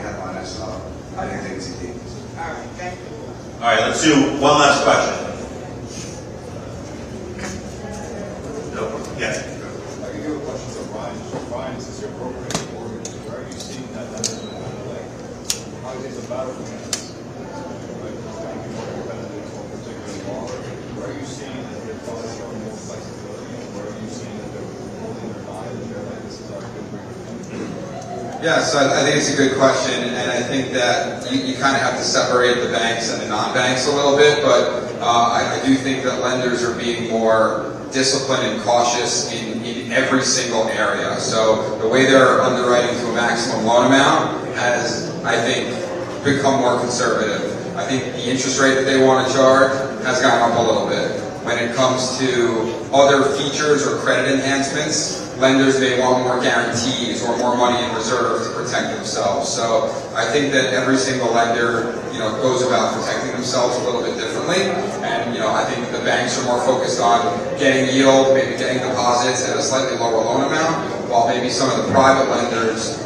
Sue, one last question. Nope. Yes. I can give a question to Ryan. Ryan, since you're brokering mortgage, where are you seeing that lenders are kind of like, how is it battle finance? Like, it's going to be more competitive for a particular borrower. Where are you seeing that they're probably showing more flexibility? And where are you seeing that they're holding their line and they're like, this is our good break? Yeah, so I think it's a good question, and I think that you kind of have to separate the banks and the non-banks a little bit, but I do think that lenders are being more disciplined and cautious in every single area. So the way they're underwriting to a maximum loan amount has, I think, become more conservative. I think the interest rate that they want to charge has gone up a little bit. When it comes to other features or credit enhancements, lenders may want more guarantees or more money in reserve to protect themselves. So I think that every single lender, goes about protecting themselves a little bit differently. And, I think the banks are more focused on getting yield, maybe getting deposits at a slightly lower loan amount, while maybe some of the private lenders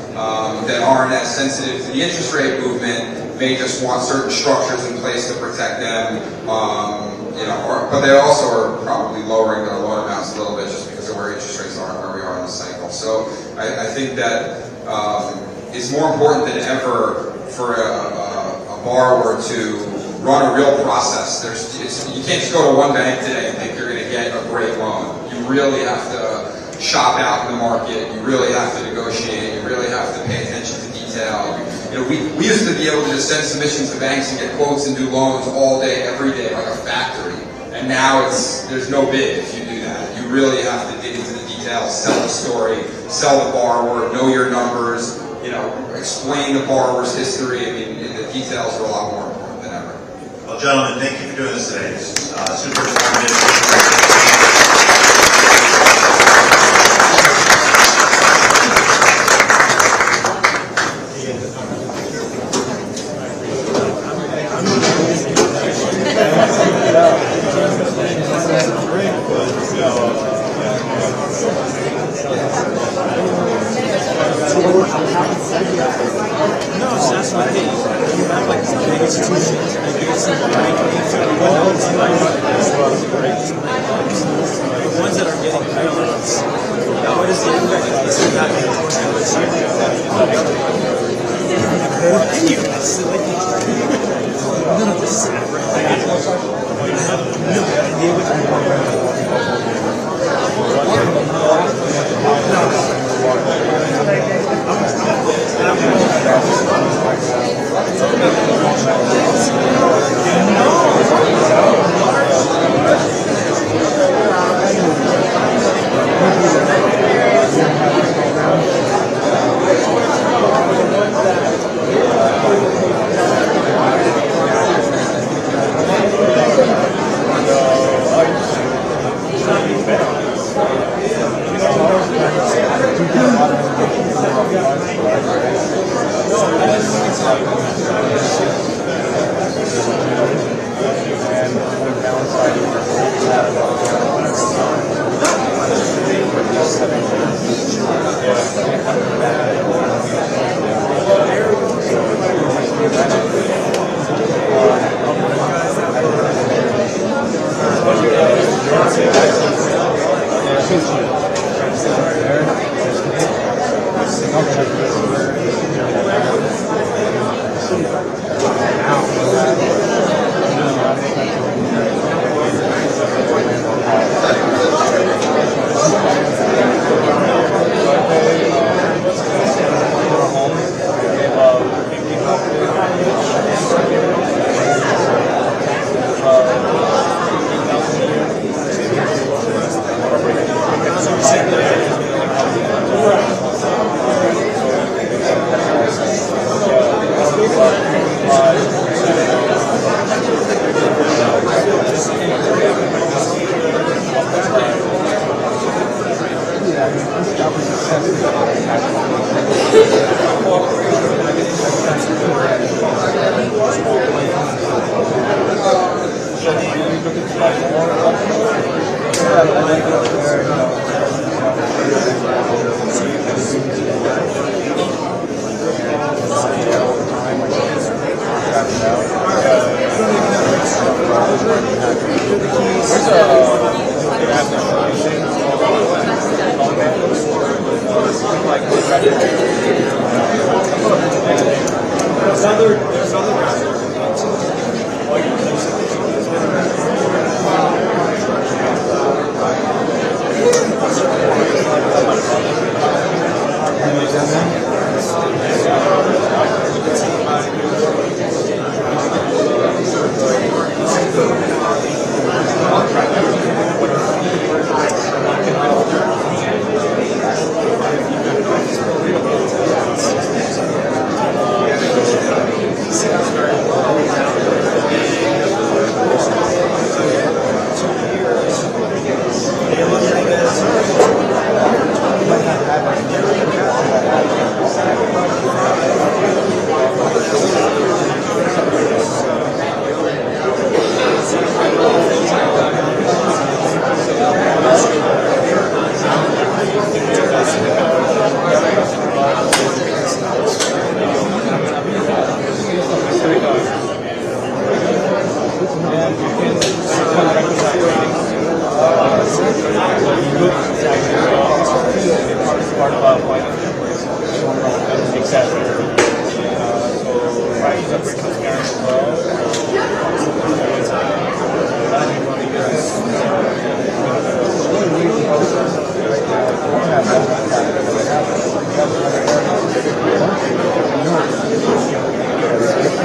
that aren't as sensitive to the interest rate movement may just want certain structures in place to protect them. But they also are probably lowering their loan amounts a little bit just because of where interest rates are and where we are in the cycle. So I think that it's more important than ever for a borrower to run a real process. You can't just go to one bank today and think you're going to get a great loan. You really have to shop out in the market. You really have to negotiate. You really have to pay attention to detail. We used to be able to just send submissions to banks and get quotes and do loans all day, every day, like a factory. And now there's no bid if you do that. You really have to dig into the details, tell the story, sell the borrower, know your numbers, explain the borrower's history. I mean, the details are a lot more important than ever. Well, gentlemen, thank you for doing this today. This is super informative.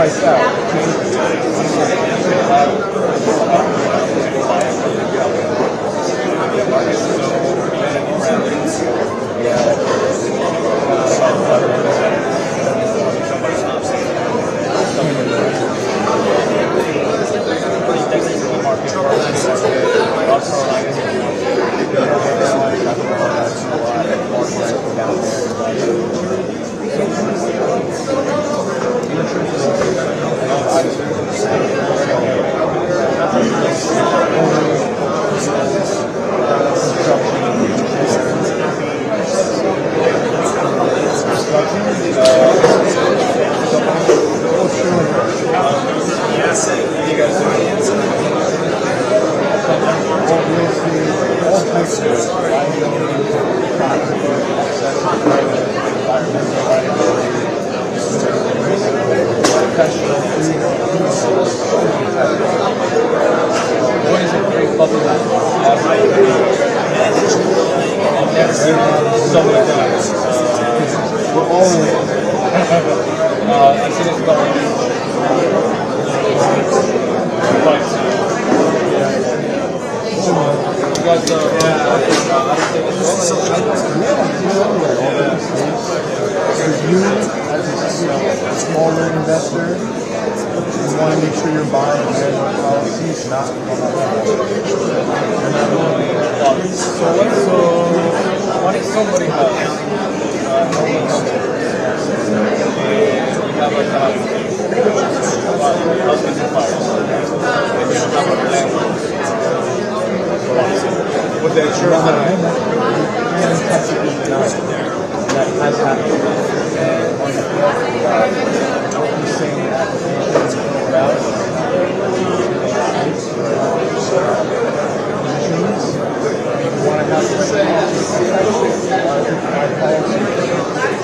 priced out. Smaller investor, you want to make sure you're buying management policies, not What if somebody has we have like husbands and fires, and you don't have a landlord policy. Would the insurance that has happened. And on the same application you want to have the policy,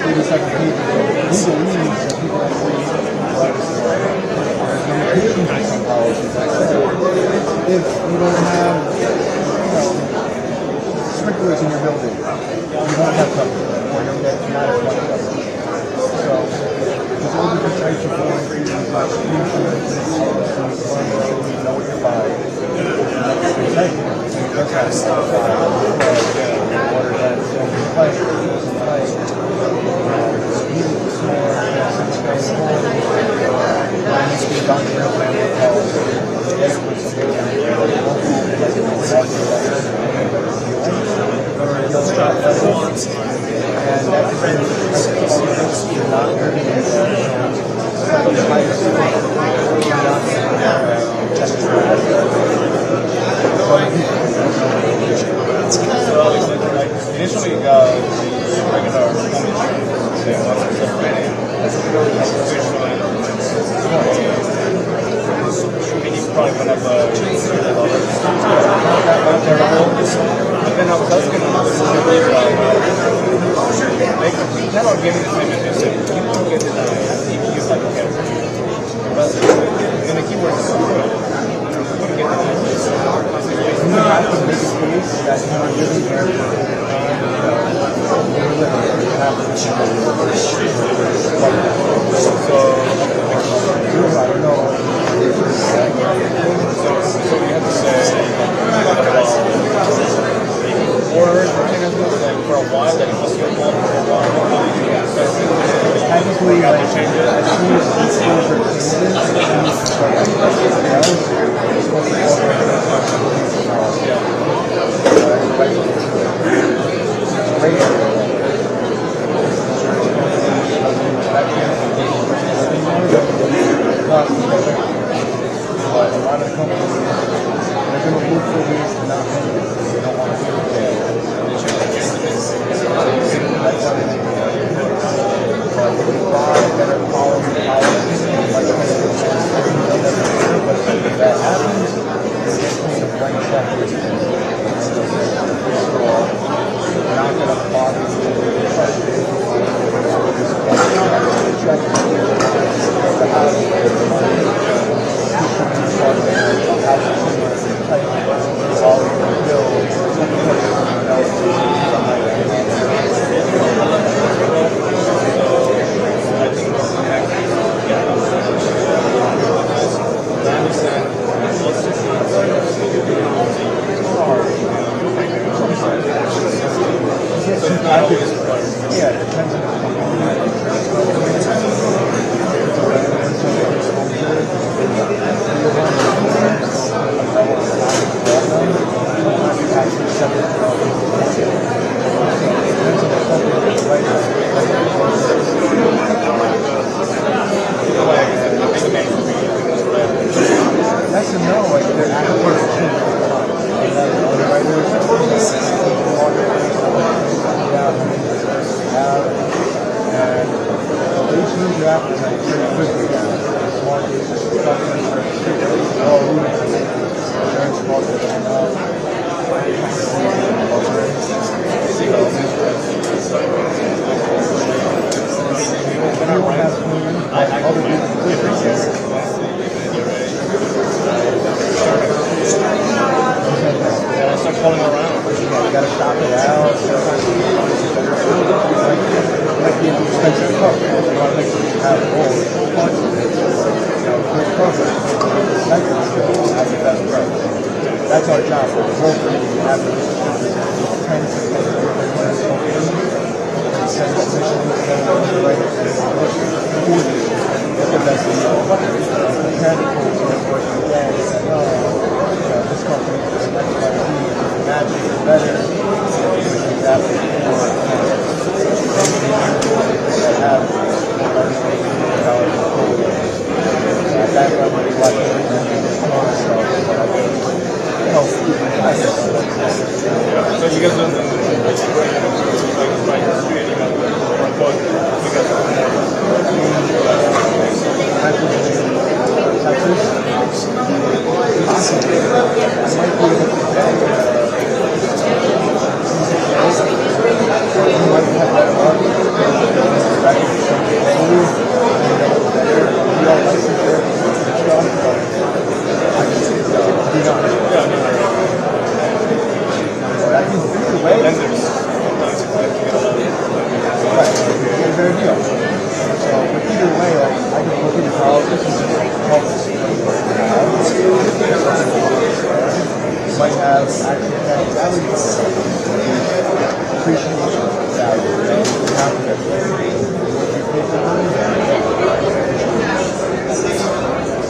we just have to keep it. We believe that people actually like this policies. If you don't have, sprinklers in your building, you won't have coverage, or you'll get not as much coverage. So, there's all different types of foreign reasons like insurance, you know what you're buying. Thank you. That's how it's order that initially, the regular home insurance, they want to submit and you probably would have but then I was asking them, they cannot give me the same as they said, you don't get it if like okay. And the keyword is you wouldn't get the you have to make a case that you are living there for so you have to say or for a while that it was your fault for a while. Technically, you have to change it. As soon as exposure but a lot of companies, they're going to look for ways to not pay it. They don't want to pay it. But if you buy better quality policies, but if that happens, you're just going to bring check. So, you're not going to bother appetite pretty quickly now. This market is suffering for all reasons. Insurance costs are going up. Start calling around. You gotta shop it out. Sometimes it might be an expensive car. You want to make sure you have all parts of it. Quick program. Have the best price. That's our job. We're brokering the average. Send commission to them on the right and get the best deal. Mechanical is working again. This company is magic is better. That have that's why when you watch everything in this corner stuff, help keep my prices. So you guys don't might have actually value, appreciation value, confidence.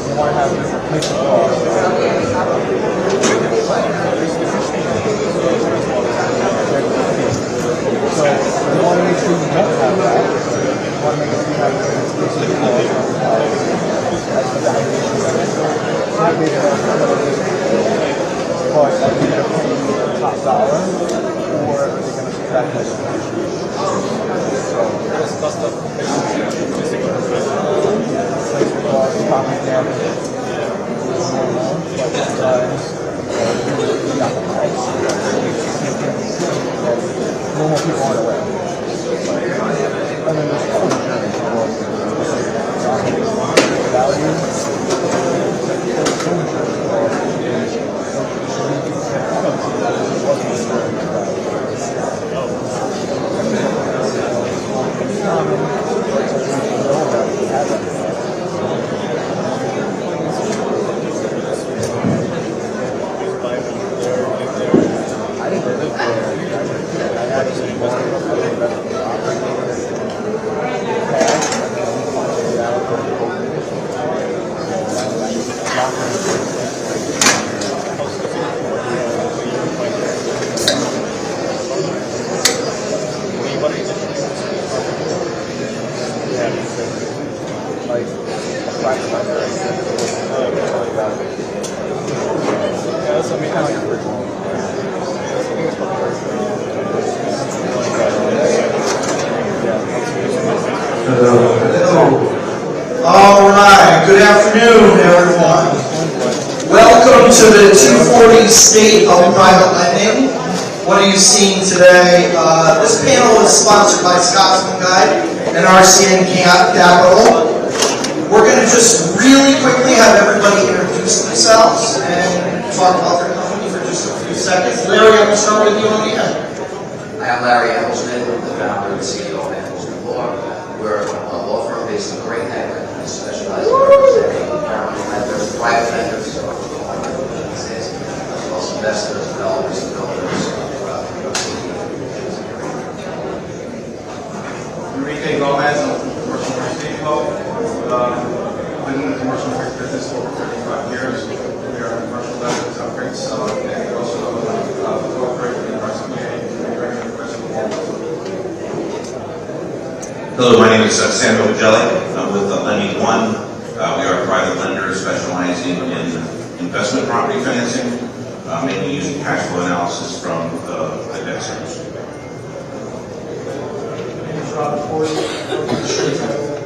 You want to have this replacement cost. So you want to make sure you don't have that. You want to make sure you have this replacement cost. That's the valuation. Not maybe cost that you're going to pay top dollar, or are they going to subtract that depreciation? So, this cost of replacement cost, property damage, but sometimes you got the price. Normal people aren't aware. And then there's other insurance value. All right, good afternoon, everyone. Welcome to the 240 State of Private Lending. What are you seeing today? This panel is sponsored by Scotsman Guide and RCN Capital. We're going to just really quickly have everybody introduce themselves and talk about their company for just a few seconds. Larry, I'm going to start with you on the end. Hi, I'm Larry Emmelsman, the founder and CEO of Emmelsman Law. We're a law firm based in Great Neck. We specialize in representing permanent lenders, private lenders, so businesses, as well as investors, developers, and builders. Enrique Gomez, I'm from Commercial Real Estate Co. Been in the commercial real estate business for over 35 years. We are a commercial lenders, upgrade seller, and also corporate in RCPA. Hello, my name is Samuel Magelli. I'm with Lending One. We are a private lender specializing in investment property financing, mainly using cash flow analysis from the debt service. My name is Robert Ford,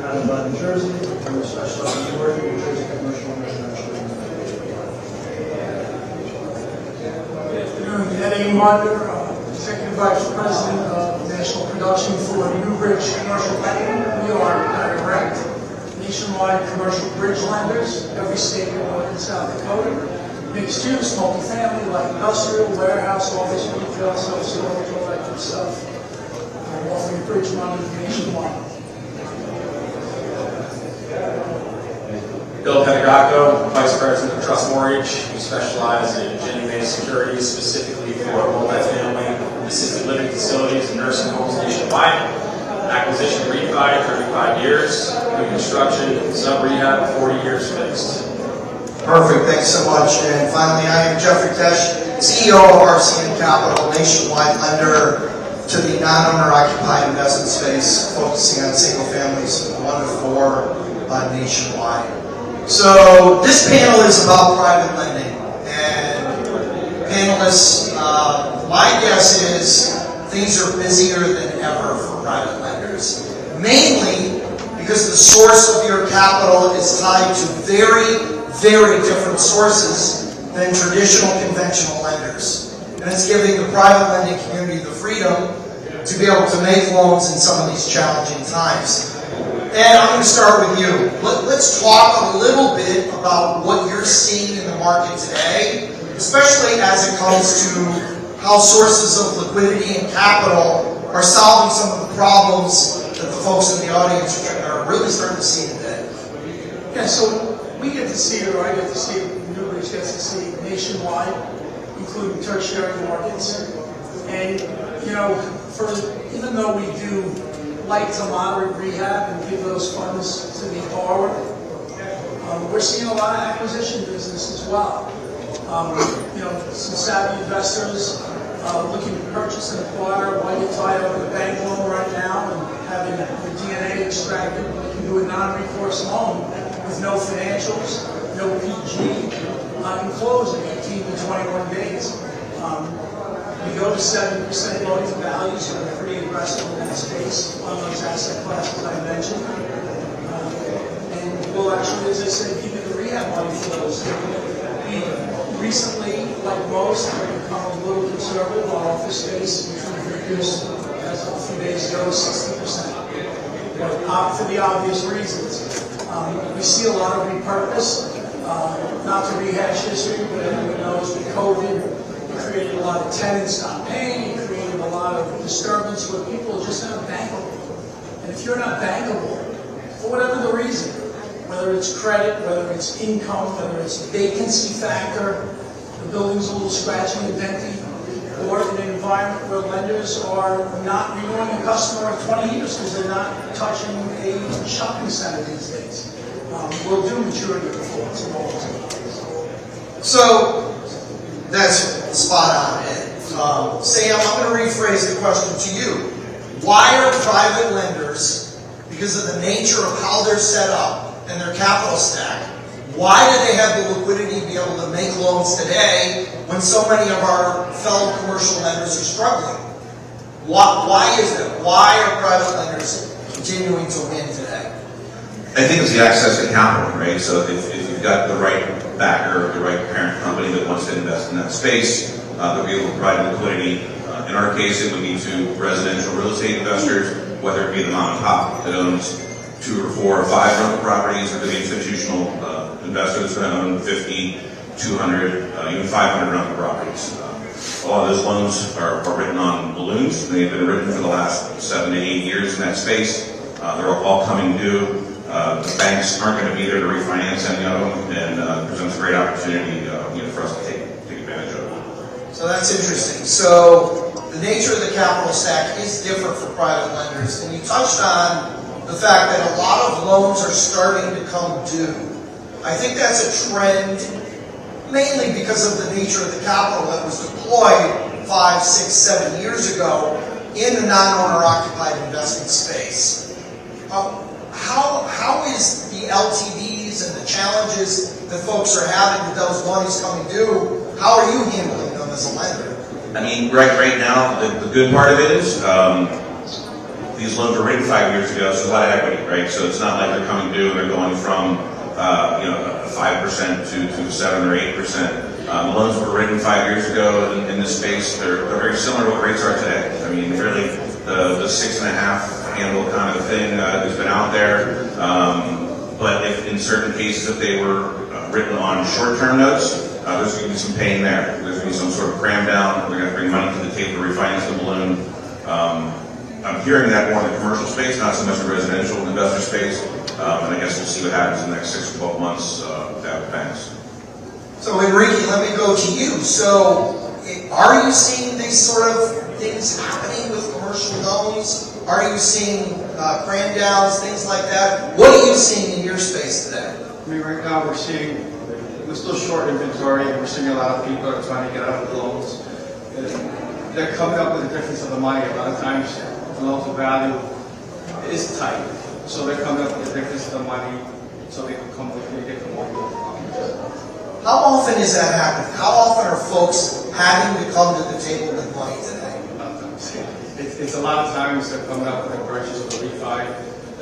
out of New Jersey, and we specialize in New York, New Jersey, commercial and residential. Good afternoon, Ed A. Munder, Executive Vice President of National Production for Newbridge Commercial Lending. We are direct nationwide commercial bridge lenders, every state in North and South Dakota. Mixed use, multifamily, light industrial, warehouse, office, retail, self-storage, all that good stuff. Offering bridge money nationwide. Bill Pedagogo, Vice President of Trust Mortgage. We specialize in Ginnie-based securities, specifically for multifamily, assisted living facilities, and nursing homes nationwide. Acquisition refi, 35 years. New construction, sub-rehab, 40 years fixed. Perfect, thanks so much. And finally, I am Jeffrey Tesh, CEO of RCN Capital, nationwide lender to the non-owner occupied investment space, focusing on single families, 1 to 4 nationwide. So this panel is about private lending, and panelists, my guess is things are busier than ever for private lenders, mainly because the source of your capital is tied to very different sources than traditional conventional lenders. And it's giving the private lending community the freedom to be able to make loans in some of these challenging times. And I'm going to start with you. Let's talk a little bit about what you're seeing in the market today, especially as it comes to how sources of liquidity and capital are solving some of the problems that the folks in the audience are really starting to see today. Yeah, so we get to see it, or I get to see it, Newbridge gets to see it nationwide, including tertiary markets. And, you know, even though we do light to moderate rehab and give those funds to the borrower, we're seeing a lot of acquisition business as well. You know, some savvy investors looking to purchase and acquire while you tie up with a bank loan right now and having the DNA extracted. You can do a non-recourse loan with no financials, no PG, and closing 18 to 21 days. We go to 7% loan to value, so we're pretty aggressive in that space on those asset classes I mentioned. And we'll actually, as I said, give you the rehab money for those. We recently, like most, have become a little conservative on office space, which we've reduced, as of a few days ago, 60%. But for the obvious reasons. We see a lot of repurpose, not to rehash history, but everyone knows with COVID, it created a lot of tenants not paying, it created a lot of disturbance where people are just not bankable. And if you're not bankable, for whatever the reason, whether it's credit, whether it's income, whether it's vacancy factor, the building's a little scratchy and denty, or in an environment where lenders are not renewing a customer of 20 years because they're not touching a shopping center these days. We'll do maturity reports and all those. So that's spot on, Ed. Sam, I'm going to rephrase the question to you. Why are private lenders, because of the nature of how they're set up and their capital stack, why do they have the liquidity to be able to make loans today when so many of our fellow commercial lenders are struggling? Why is that? Why are private lenders continuing to win today? I think it's the access to capital, right? So if you've got the right backer, the right parent company that wants to invest in that space, they'll be able to provide liquidity. In our case, it would be to residential real estate investors, whether it be the mom and pop that owns 2 or 4 or 5 rental properties, or to the institutional investor that's going to own 50, 200, even 500 rental properties. A lot of those loans are written on balloons. They've been written for the last 7 to 8 years in that space. They're all coming due. The banks aren't going to be there to refinance any of them, and it presents a great opportunity for us to take advantage of. So that's interesting. So the nature of the capital stack is different for private lenders, and you touched on the fact that a lot of loans are starting to come due. I think that's a trend mainly because of the nature of the capital that was deployed 5, 6, 7 years ago in the non-owner occupied investment space. How is the LTVs and the challenges that folks are having with those monies coming due, how are you handling them as a lender? I mean, right now, the good part of it is these loans were written 5 years ago, so there's a lot of equity, right? So it's not like they're coming due and they're going from, 5% to 7 or 8%. Loans were written 5 years ago in this space. They're very similar to what rates are today. I mean, really, the 6.5 handle kind of thing has been out there. But if in certain cases, if they were written on short-term notes, there's going to be some pain there. There's going to be some sort of cram down. We're going to bring money to the table to refinance the balloon. I'm hearing that more in the commercial space, not so much the residential investor space. And I guess we'll see what happens in the next 6 to 12 months with banks. So Enrique, let me go to you. So are you seeing these sort of things happening with commercial loans? Are you seeing cram downs, things like that? What are you seeing in your space today? I mean, right now we're still short inventory, and we're seeing a lot of people are trying to get out of the loans. They're coming up with the difference of the money. A lot of times, the loan to value is tight, so they're coming up with the difference of the money, so they can come with and get the money. How often is that happening? How often are folks having to come to the table with money today? It's a lot of times they're coming up with a purchase of a refi,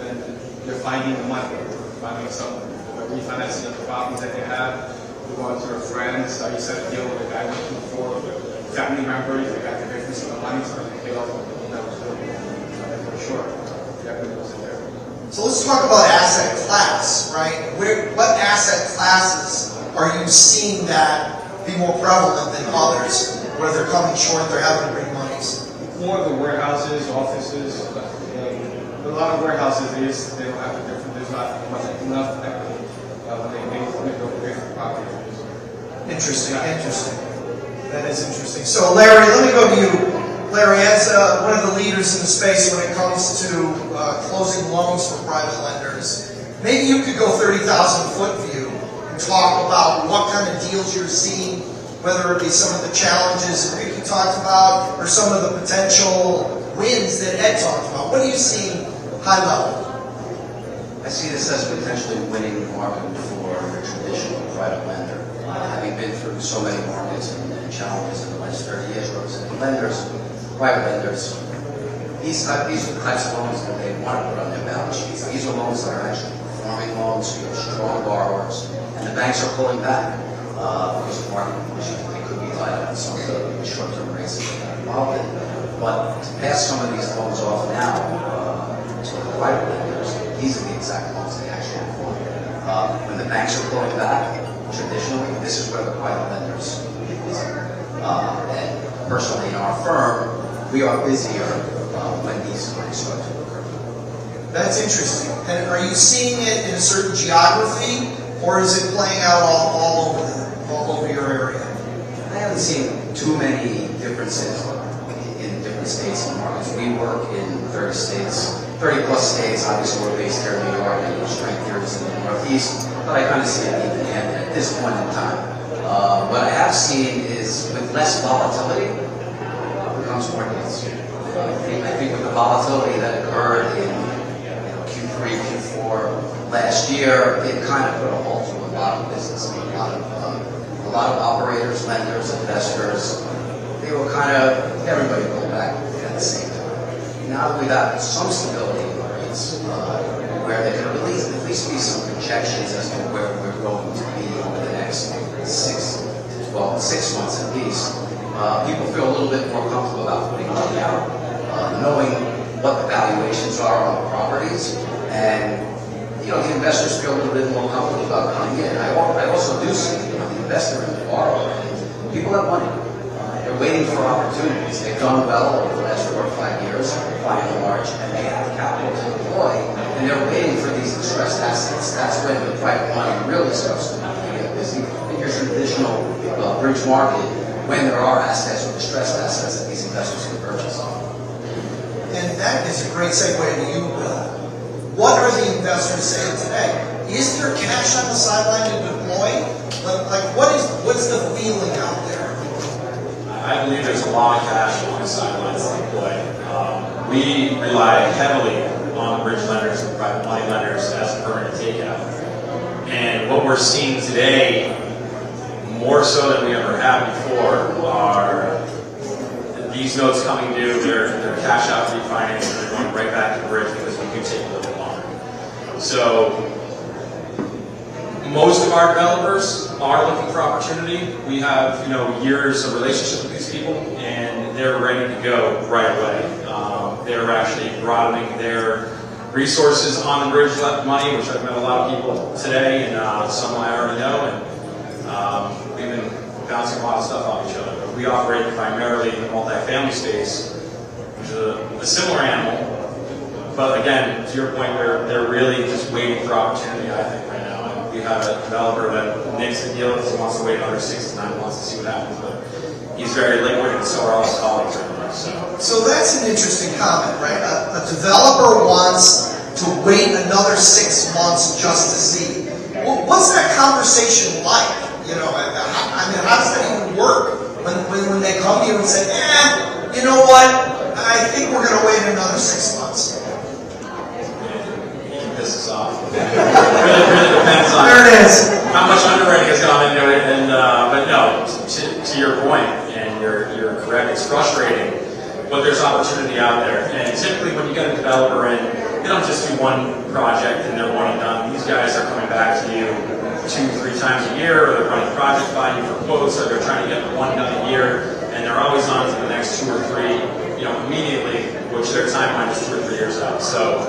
and they're finding the money, finding some refinancing of the problems that they have. They're going to their friends. You set a deal with a guy looking for family members. They got the difference of the money, so they can pay off the loan that was due. For sure, definitely was in there. So let's talk about asset class, right? What asset classes are you seeing that be more prevalent than others, where they're coming short, they're having to bring monies? More of the warehouses, offices. A lot of warehouses, they don't have the difference. There's not enough equity when they go pay for property. Interesting. That is interesting. So Larry, let me go to you. Larry, as one of the leaders in the space when it comes to closing loans for private lenders, maybe you could go 30,000-foot view and talk about what kind of deals you're seeing, whether it be some of the challenges that Ricky talked about or some of the potential wins that Ed talked about. What are you seeing high level? I see this as potentially winning the market for a traditional private lender. Having been through so many markets and challenges in the last 30 years, representing lenders, private lenders, these are the types of loans that they want to put on their balance sheets. These are loans that are actually performing loans, you have strong borrowers, and the banks are pulling back because of market conditions. They could be tied up in some of the short-term rates that they're involved in. But to pass some of these loans off now to the private lenders, these are the exact loans they actually want. When the banks are pulling back, traditionally, this is where the private lenders are busy. And personally, in our firm, we are busier when these things start to occur. That's interesting. And are you seeing it in a certain geography, or is it playing out all over your area? I haven't seen too many differences in different states and markets. We work in 30 states, 30 plus states. Obviously, we're based here in New York, and the strength here is in the Northeast. But I kind of see it even at this point in time. What I have seen is with less volatility becomes more deals. I think with the volatility that occurred in Q3, Q4 last year, it kind of put a halt to a lot of business. A lot of operators, lenders, investors, they were kind of, everybody pulled back at the same time. Now that we've had some stability in the rates, where there can at least be some projections as to where we're going to be over the next 6 months at least, people feel a little bit more comfortable about putting money out, knowing what the valuations are on the properties, and the investors feel a little bit more comfortable about coming in. I also do see the investor and the borrower. People have money. They're waiting for opportunities. They've done well over the last 4 or 5 years, by and large, and they have capital to deploy, and they're waiting for these distressed assets. That's when the private money really starts to get busy. And here's an additional bridge market when there are assets or distressed assets that these investors can purchase. And that is a great segue to you, Bill. What are the investors saying today? Is there cash on the sideline to deploy? What's the feeling out there? I believe there's a lot of cash on the sidelines to deploy. We rely heavily on the bridge lenders and private money lenders as a permanent takeout. And what we're seeing today, more so than we ever have before, are these notes coming due, they're cash out refinancing, going right back to the bridge because we do take a little bit longer. So most of our developers are looking for opportunity. We have, years of relationship with these people, and they're ready to go right away. They're actually broadening their resources on the bridge left money, which I've met a lot of people today, and some I already know, and we've been bouncing a lot of stuff off each other. But we operate primarily in the multifamily space, which is a similar animal. But again, to your point, they're really just waiting for opportunity, I think, right now. And we have a developer that makes the deal, he wants to wait another 6 to 9 months to see what happens, but he's very liquid, and so are all his colleagues right now. So that's an interesting comment, right? A developer wants to wait another 6 months just to see. Well, what's that conversation like? How does that even work when they come to you and say, you know what? I think we're going to wait another 6 months. Piss us off. really depends on there it is. How much underwriting has gone into it, and but no, to your point, and you're correct. It's frustrating, but there's opportunity out there. And typically, when you get a developer in, they don't just do one project and they're one and done. These guys are coming back to you 2-3 times a year, or they're running project by you for quotes, or they're trying to get one done a year, and they're always on to the next 2 or 3, immediately, which their timeline is 2 or 3 years out. So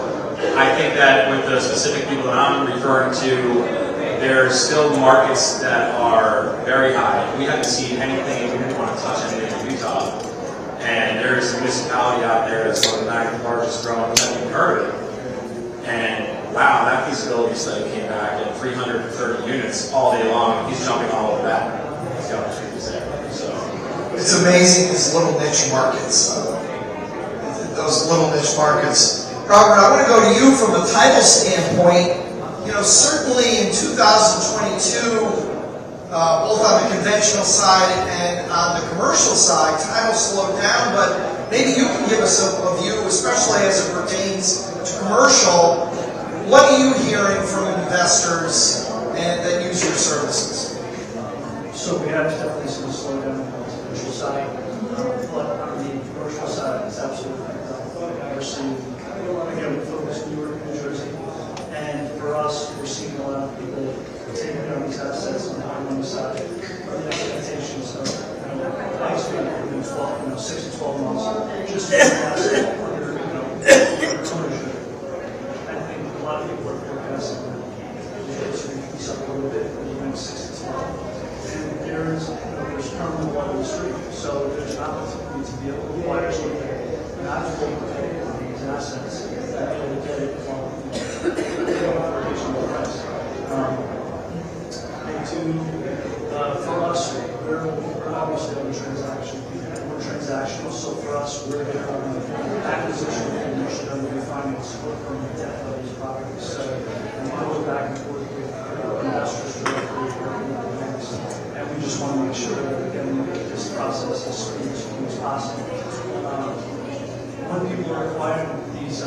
I think that with the specific people that I'm referring to, there's still markets that are very high. We haven't seen anything, we didn't want to touch anything in Utah. And there's a municipality out there that's one of the 9th largest growing, we haven't even heard of it. And wow, that feasibility study came back at 330 units all day long. He's jumping all over that. He's got opportunities there. So it's amazing, these little niche markets. Those little niche markets. Robert, I want to go to you from a title standpoint. Certainly in 2022, both on the conventional side and on the commercial side, title slowed down, but maybe you can give us a view, especially as it pertains to commercial. What are you hearing from investors that use your services? So we have definitely seen a slowdown on the commercial side, but on the commercial side, it's absolutely we're seeing, again, we focus New York, New Jersey, and for us, we're seeing a lot of people taking on these assets on the high money side. The expectations of, I expect within 6 to 12 months, just to asset under, ownership. I think a lot of people are forecasting that the rates are going to increase up a little bit over the next 6 to 12. And there's permanent water in the street, so there's an opportunity to be able to acquire something, not to pay on these assets, and be able to get it for a reasonable price. For us, we're obviously on a transaction. We're transactional, so for us, we're there on the acquisition and initiative and refinance from the debt of these properties. So we go back and forth with investors directly, working with the banks, and we just want to make sure that we're getting this process as smooth as possible. When people are acquiring these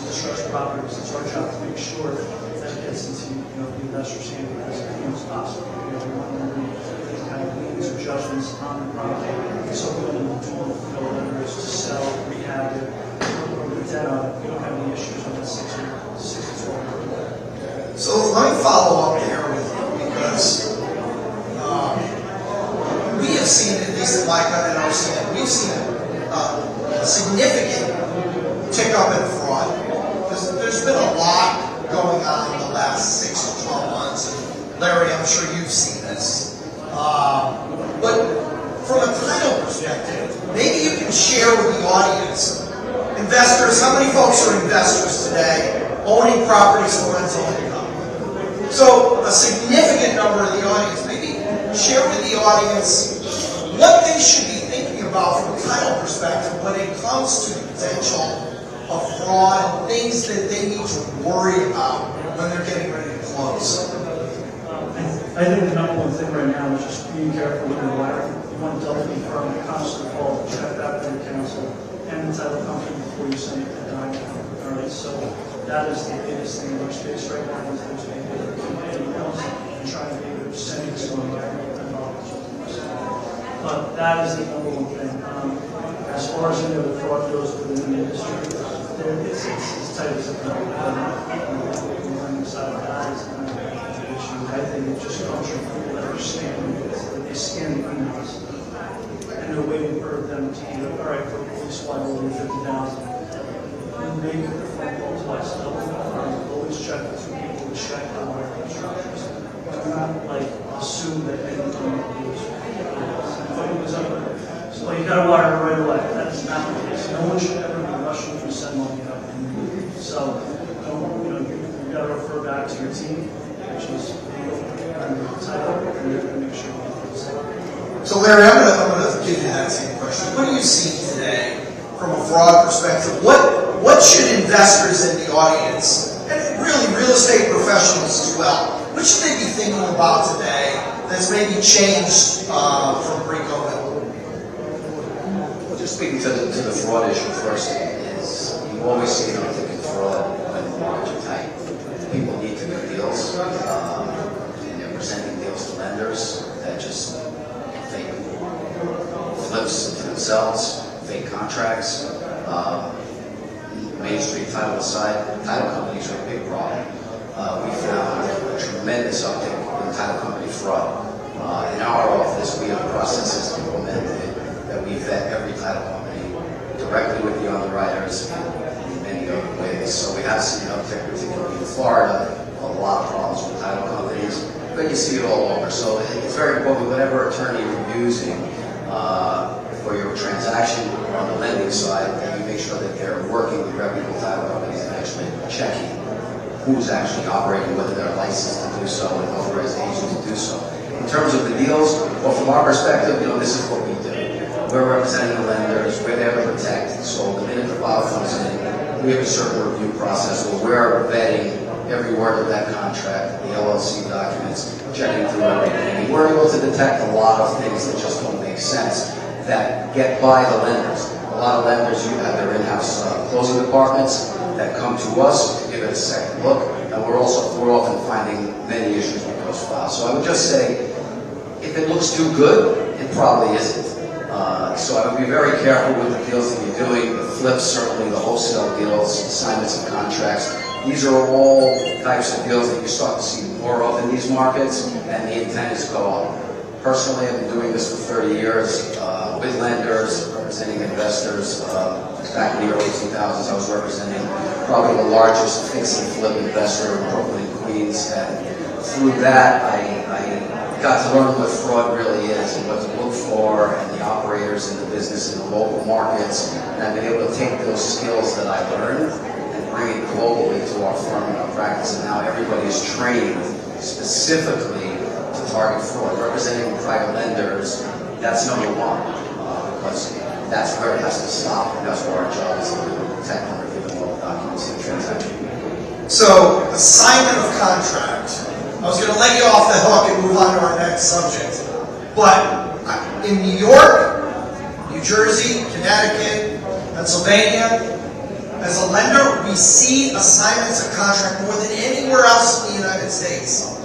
distressed properties, it's our job to make sure that it gets into the investor's hand as soon as possible. We want them to have liens or judgments on the property, so we don't do whether it's to sell, rehab it, or the debt on it. We don't have any issues with the 6 to 12. So let me follow up here with you, because we have seen, at least at LICA and RCN, we've seen a significant tick up in fraud. There's been a lot going on in the last 6 to 12 months. And Larry, I'm sure you've seen this. But from a title perspective, maybe you can share with the audience, investors, how many folks are investors today owning properties for rental income? So a significant number of the audience, maybe share with the audience what they should be thinking about from a title perspective when it comes to the potential of fraud and things that they need to worry about when they're getting ready to close. I think the number one thing right now is just being careful with your wire. You want to definitely firm a constant call, check back with your counsel and the title company before you send it to the document. All right, so that is the biggest thing in our space right now, is there's being able to commit emails and trying to be able to send it to them but that is the number one thing. As far as the fraud goes within the industry, It's tight as a belt. On the side of guys, I think it just comes from people that are scamming, that they scan the emails. And they're waiting for them to be, all right, for police squad over 50,000. And maybe the phone calls less, always check the two people who check the wire instructions. Do not like assume that anything is. So you got to wire right away. That's not the case. No one should ever be rushing to send money out. So you got to refer back to your team, which is the title, and you're going to make sure you get this. So Larry, I'm going to give you that same question. What do you see today from a fraud perspective? What should investors in the audience, and really real estate professionals as well, what should they be thinking about today that's maybe changed from pre-COVID? Well, just speaking to the fraud issue first, is you always see an uptick in fraud when the markets are tight. People need to do deals, and they're presenting deals to lenders that just fake flips to themselves, fake contracts. Main Street title aside, title companies are a big problem. We found a tremendous uptick in title company fraud. In our office, we have processes implemented that we vet every title company directly with the underwriters and in many other ways. So we have seen an uptick, particularly in Florida, a lot of problems with title companies, but you see it all over. So it's very important, whatever attorney you're using for your transaction on the lending side, that you make sure that they're working with reputable title companies and actually checking who's actually operating, whether they're licensed to do so and authorized agents to do so. In terms of the deals, well, from our perspective, this is what we do. We're representing the lenders, we're there to protect. So the minute the file comes in, we have a certain review process where we're vetting every word of that contract, the LLC documents, checking through everything. And we're able to detect a lot of things that just don't make sense that get by the lenders. A lot of lenders, you have their in-house closing departments that come to us to give it a second look, and we're often finding many issues with those files. So I would just say, if it looks too good, it probably isn't. So I would be very careful with the deals that you're doing, the flips, certainly the wholesale deals, assignments of contracts. These are all types of deals that you start to see more of in these markets, and the intent is go on. Personally, I've been doing this for 30 years with lenders, representing investors. Back in the early 2000s, I was representing probably the largest fix and flip investor in Brooklyn, Queens, and through that, I got to learn what fraud really is and what to look for, and the operators in the business in the local markets. And I've been able to take those skills that I learned and bring it globally to our firm and our practice. And now everybody is trained specifically to target fraud. Representing private lenders, that's number one, because that's where it has to stop, and that's where our job is to protect and review all the documents in the transaction. So, assignment of contract. I was going to let you off the hook and move on to our next subject. But in New York, New Jersey, Connecticut, Pennsylvania, as a lender, we see assignments of contract more than anywhere else in the United States.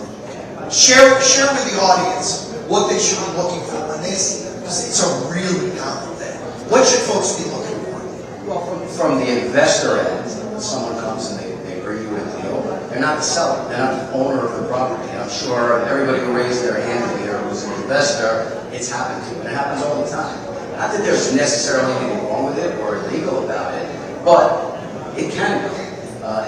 Share with the audience what they should be looking for when they see them, because it's a really common thing. What should folks be looking for? Well, from the investor end, someone comes and they bring you a deal. They're not the seller. They're not the owner of the property. I'm sure everybody who raised their hand here who's an investor, it's happened to, and it happens all the time. Not that there's necessarily anything wrong with it or illegal about it, but it can be.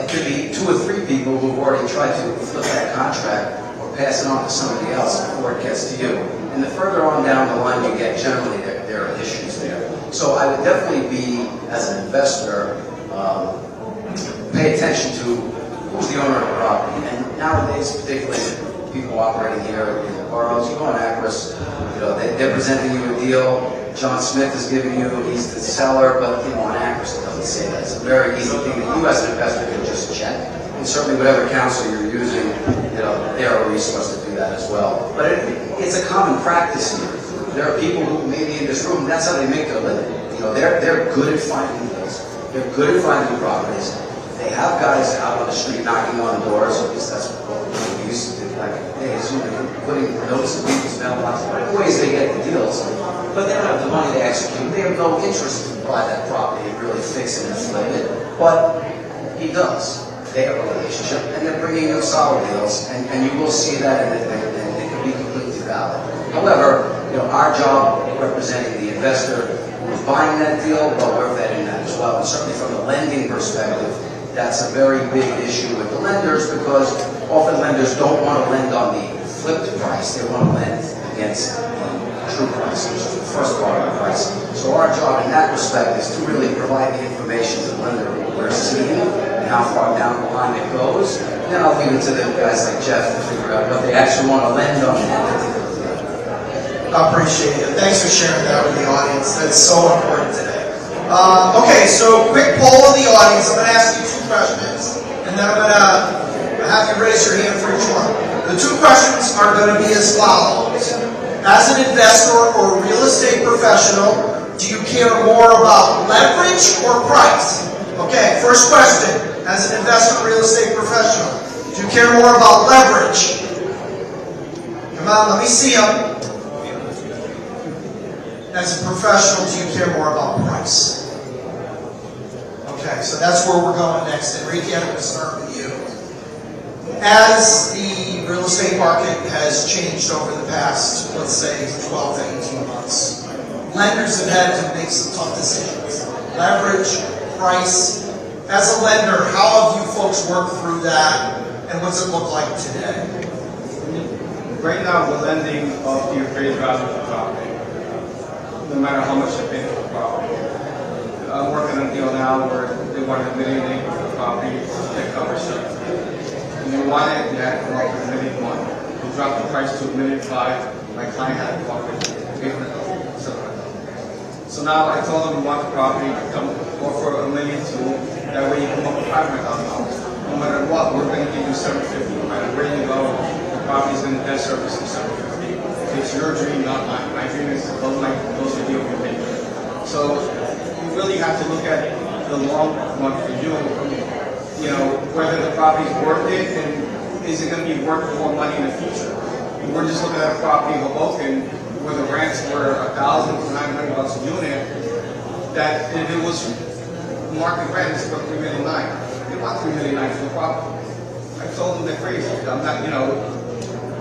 It could be 2 or 3 people who've already tried to flip that contract or pass it on to somebody else before it gets to you. And the further on down the line you get, generally there are issues there. So I would definitely be, as an investor, pay attention to who's the owner of the property. And nowadays, particularly people operating here in the boroughs, you go on Acris, they're presenting you a deal. John Smith is giving you, he's the seller, but on Acris it doesn't say that. It's a very easy thing that you as an investor can just check. And certainly whatever counsel you're using, they're a resource to do that as well. But it's a common practice here. There are people who maybe in this room, that's how they make their living. They're good at finding deals. They're good at finding properties. They have guys out on the street knocking on doors, at least that's what we used to do back in the days, putting notes in people's mailboxes. Whatever ways they get the deals, but they don't have the money to execute. They have no interest to buy that property and really fix it and flip it. but he does. They have a relationship, and they're bringing you solid deals, and you will see that, and it can be completely valid. However, our job representing the investor who's buying that deal, well, we're vetting that as well, and certainly from the lending perspective, that's a very big issue with the lenders, because often lenders don't want to lend on the flipped price, they want to lend against the true price, which is the first part of the price. So our job in that respect is to really provide the information to the lender we're seeing and how far down the line it goes. And then I'll leave it to the guys like Jeff to figure out what they actually want to lend on that particular deal. I appreciate it. Thanks for sharing that with the audience. That's so important today. Okay, so quick poll of the audience. I'm going to ask you 2 questions, and then I'm going to have you raise your hand for each one. The 2 questions are going to be as follows. As an investor or real estate professional, do you care more about leverage or price? Okay, first question. As an investor or real estate professional, do you care more about leverage? Come on, let me see them. As a professional, do you care more about price? Okay, so that's where we're going next. Enrique, I'm going to start with you. As the real estate market has changed over the past, let's say, 12 to 18 months, lenders have had to make some tough decisions. Leverage, price. As a lender, how have you folks worked through that, and what's it look like today? Right now, we're lending off the appraised value of the property, no matter how much they pay for the property. I'm working on a deal now where they wanted $1.8 million for the property that covers it. And they wanted, they had to come up with $1.1 million. We dropped the price to $1.5 million. My client had to come up with $800,000. So now I told them we want the property to come offer $1.2 million. That way you come up with $500,000. No matter what, we're going to give you $750,000. No matter where you go, the property's going to debt service you $750,000. It's your dream, not mine. My dream is to close the deal with me. So you really have to look at the long run for you. Whether the property is worth it, and is it going to be worth more money in the future? We're just looking at a property in Hoboken where the rents were $1,000 to $900 a unit. That if it was market rent, it's worth $3.9 million. They want $3.9 million for the property. I told them they're crazy. I'm not,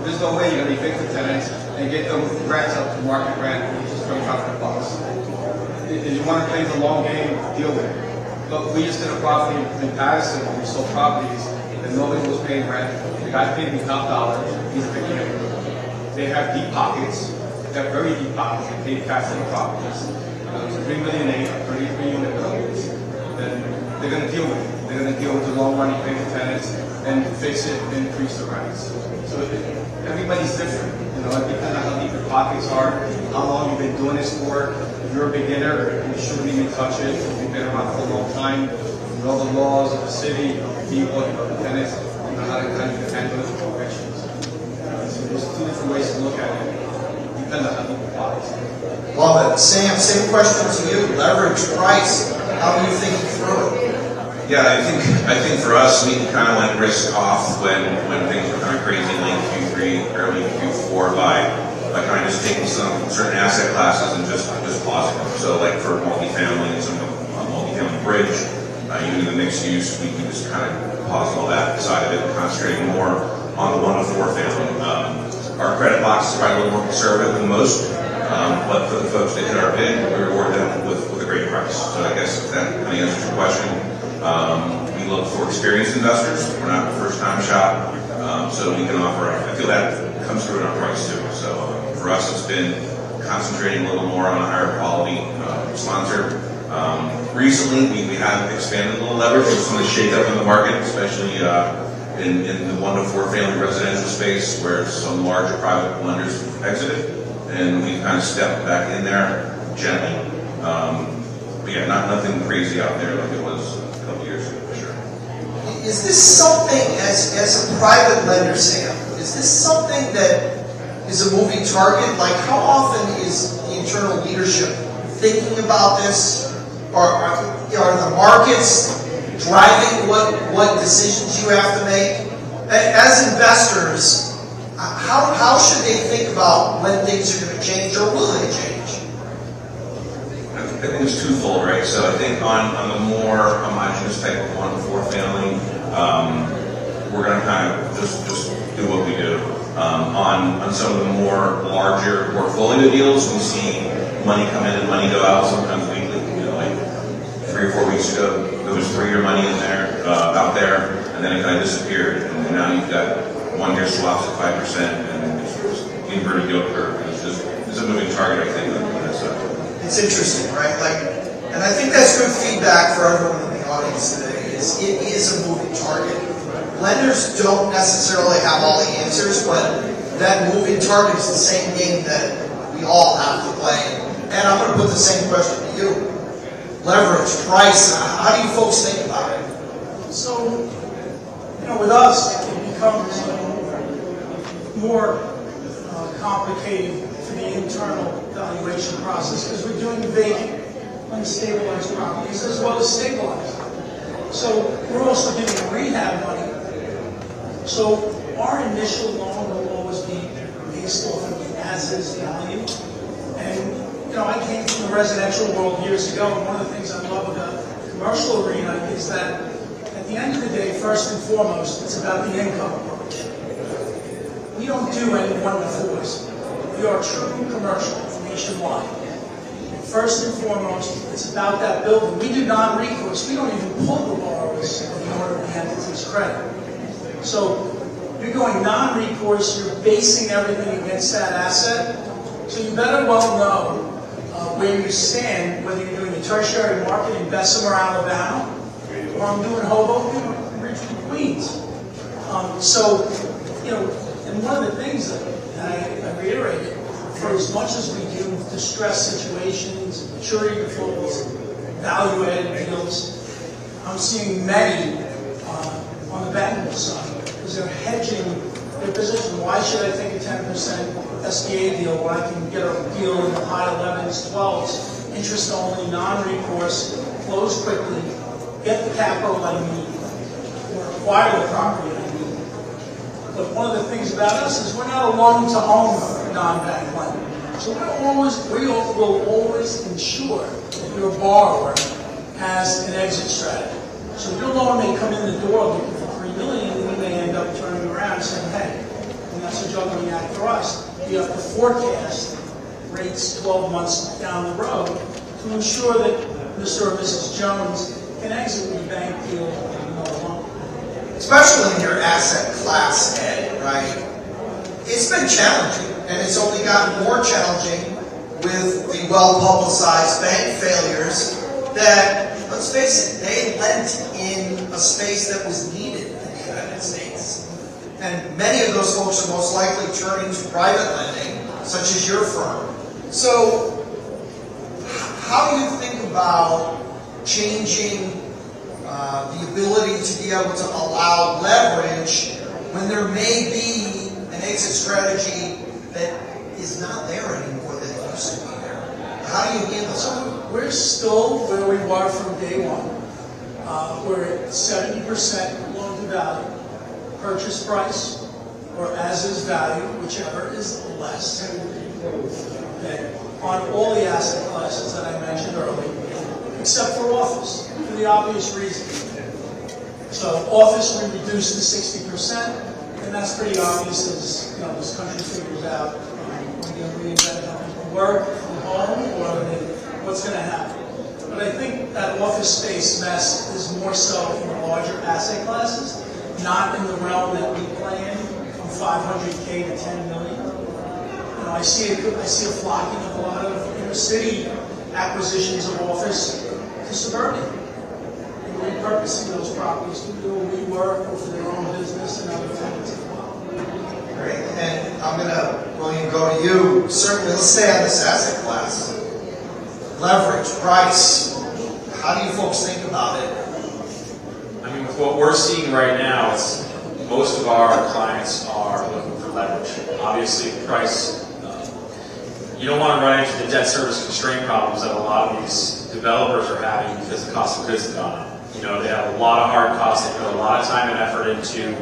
there's no way you're going to evict the tenants and get them rents up to market rent, which is $2,500. If you want to play the long game, deal with it. But we just did a property in Patterson where we sold properties and nobody was paying rent. The guy paid me top dollar. He's a big neighbor. They have deep pockets. They have very deep pockets. They paid cash for the properties. It's $3.8 million, 33 unit buildings. Then they're going to deal with it. They're going to deal with the long money paying the tenants and fix it and increase the rents. So everybody's different. It depends on how deep your pockets are, how long you've been doing this for. If you're a beginner, you shouldn't even touch it. If you've been around for a long time, you know the laws of the city, people, the tenants, you know how you can handle it with evictions. So there's 2 different ways to look at it. Depends on how deep your pockets are. Love it. Sam, same question to you. Leverage, price. How are you thinking through it? Yeah, I think for us, we kind of went risk off when things were kind of crazy late Q3, early Q4 by kind of just taking some certain asset classes and just pausing them. So like for multifamily and some multifamily bridge, even the mixed use, we just kind of paused all that side of it and concentrating more on the 1 to 4 family. Our credit box is probably a little more conservative than most, but for the folks that hit our bid, we reward them with a great price. So I guess if that kind of answers your question. We look for experienced investors. We're not a first-time shop, so we can offer. I feel that comes through in our price too. So for us, it's been concentrating a little more on a higher quality sponsor. Recently, we have expanded a little leverage with some of the shake-up in the market, especially in the 1 to 4 family residential space, where some larger private lenders exited, and we've kind of stepped back in there gently. But yeah, nothing crazy out there like it was a couple years ago, for sure. Is this something, as a private lender, Sam, is this something that is a moving target? Like, how often is the internal leadership thinking about this? Or are the markets driving what decisions you have to make? As investors, how should they think about when things are going to change, or will they change? think it's twofold, right? So I think on the more homogeneous type of 1 to 4 family, we're going to kind of just do what we do. On some of the more larger portfolio deals, we see money come in and money go out, sometimes weekly. You know, like 3 or 4 weeks ago, there was 3-year money in there, out there, and then it kind of disappeared. And now you've got 1-year swaps at 5%, and it's inverted yield curve. And it's a moving target, I think, on that side. It's interesting, right? Like, and I think that's good feedback for everyone in the audience today. It is a moving target. Lenders don't necessarily have all the answers, but that moving target is the same game that we all have to play. And I'm going to put the same question to you. Leverage, price, how do you folks think about it? So, you know, with us, it becomes more complicated for the internal valuation process because we're doing vacant, unstabilized properties as well as stabilized. So we're also giving rehab money. So our initial loan will always be based off of the as-is value. And, you know, I came from the residential world years ago, and one of the things I love about the commercial arena is that at the end of the day, first and foremost, it's about the income. We don't do any 1 to 4s. We are true commercial nationwide. First and foremost, it's about that building. We do non-recourse. We don't even pull the borrowers in order of the entity's credit. So you're going non-recourse, you're basing everything against that asset. So you better well know where you stand, whether you're doing a tertiary market in Bessemer, Alabama, or I'm doing Hoboken, Richmond, Queens. So, you know, and one of the things that I reiterated, for as much as we do distress situations, maturity defaults, value-added deals, I'm seeing many on the banking side because they're hedging their position. Why should I take a 10% SBA deal when I can get a deal in the high 11s, 12s, interest only, non-recourse, close quickly, get the capital I need, or acquire the property I need. But one of the things about us is we're not a loan-to-own non-bank lender. So we will always ensure that your borrower has an exit strategy. So your loan may come in the door looking for $3 million, and you may end up turning around and saying, hey, and that's a juggling act for us. You have to forecast rates 12 months down the road to ensure that Mr. or Mrs. Jones can exit the bank deal in no longer. Especially in your asset class, Ed, right? It's been challenging, and it's only gotten more challenging with the well-publicized bank failures that, let's face it, they lent in a space that was needed in the United States. And many of those folks are most likely turning to private lending, such as your firm. So, how do you think about changing the ability to be able to allow leverage when there may be an exit strategy that is not there anymore that used to be there? How do you handle that? So we're still where we were from day one. We're at 70% loan to value, purchase price, or as is value, whichever is less. Okay. On all the asset classes that I mentioned earlier, except for office, for the obvious reason. So office we reduced to 60%, and that's pretty obvious as this country figures out we're going to reinvent how people work from home or what's going to happen. But I think that office space mess is more so in the larger asset classes, not in the realm that we play in, from 500K to 10 million. I see a flocking of a lot of inner city acquisitions of office to suburban, and repurposing those properties to do a rework or for their own business and other things as well. Great, and I'm going to, William, go to you. Certainly, let's stay on this asset class. Leverage, price, how do you folks think about it? I mean, with what we're seeing right now, it's most of our clients are looking for leverage. Obviously, the price, you don't want to run into the debt service constraint problems that a lot of these developers are having because the cost of goods has gone up. They have a lot of hard costs. They put a lot of time and effort into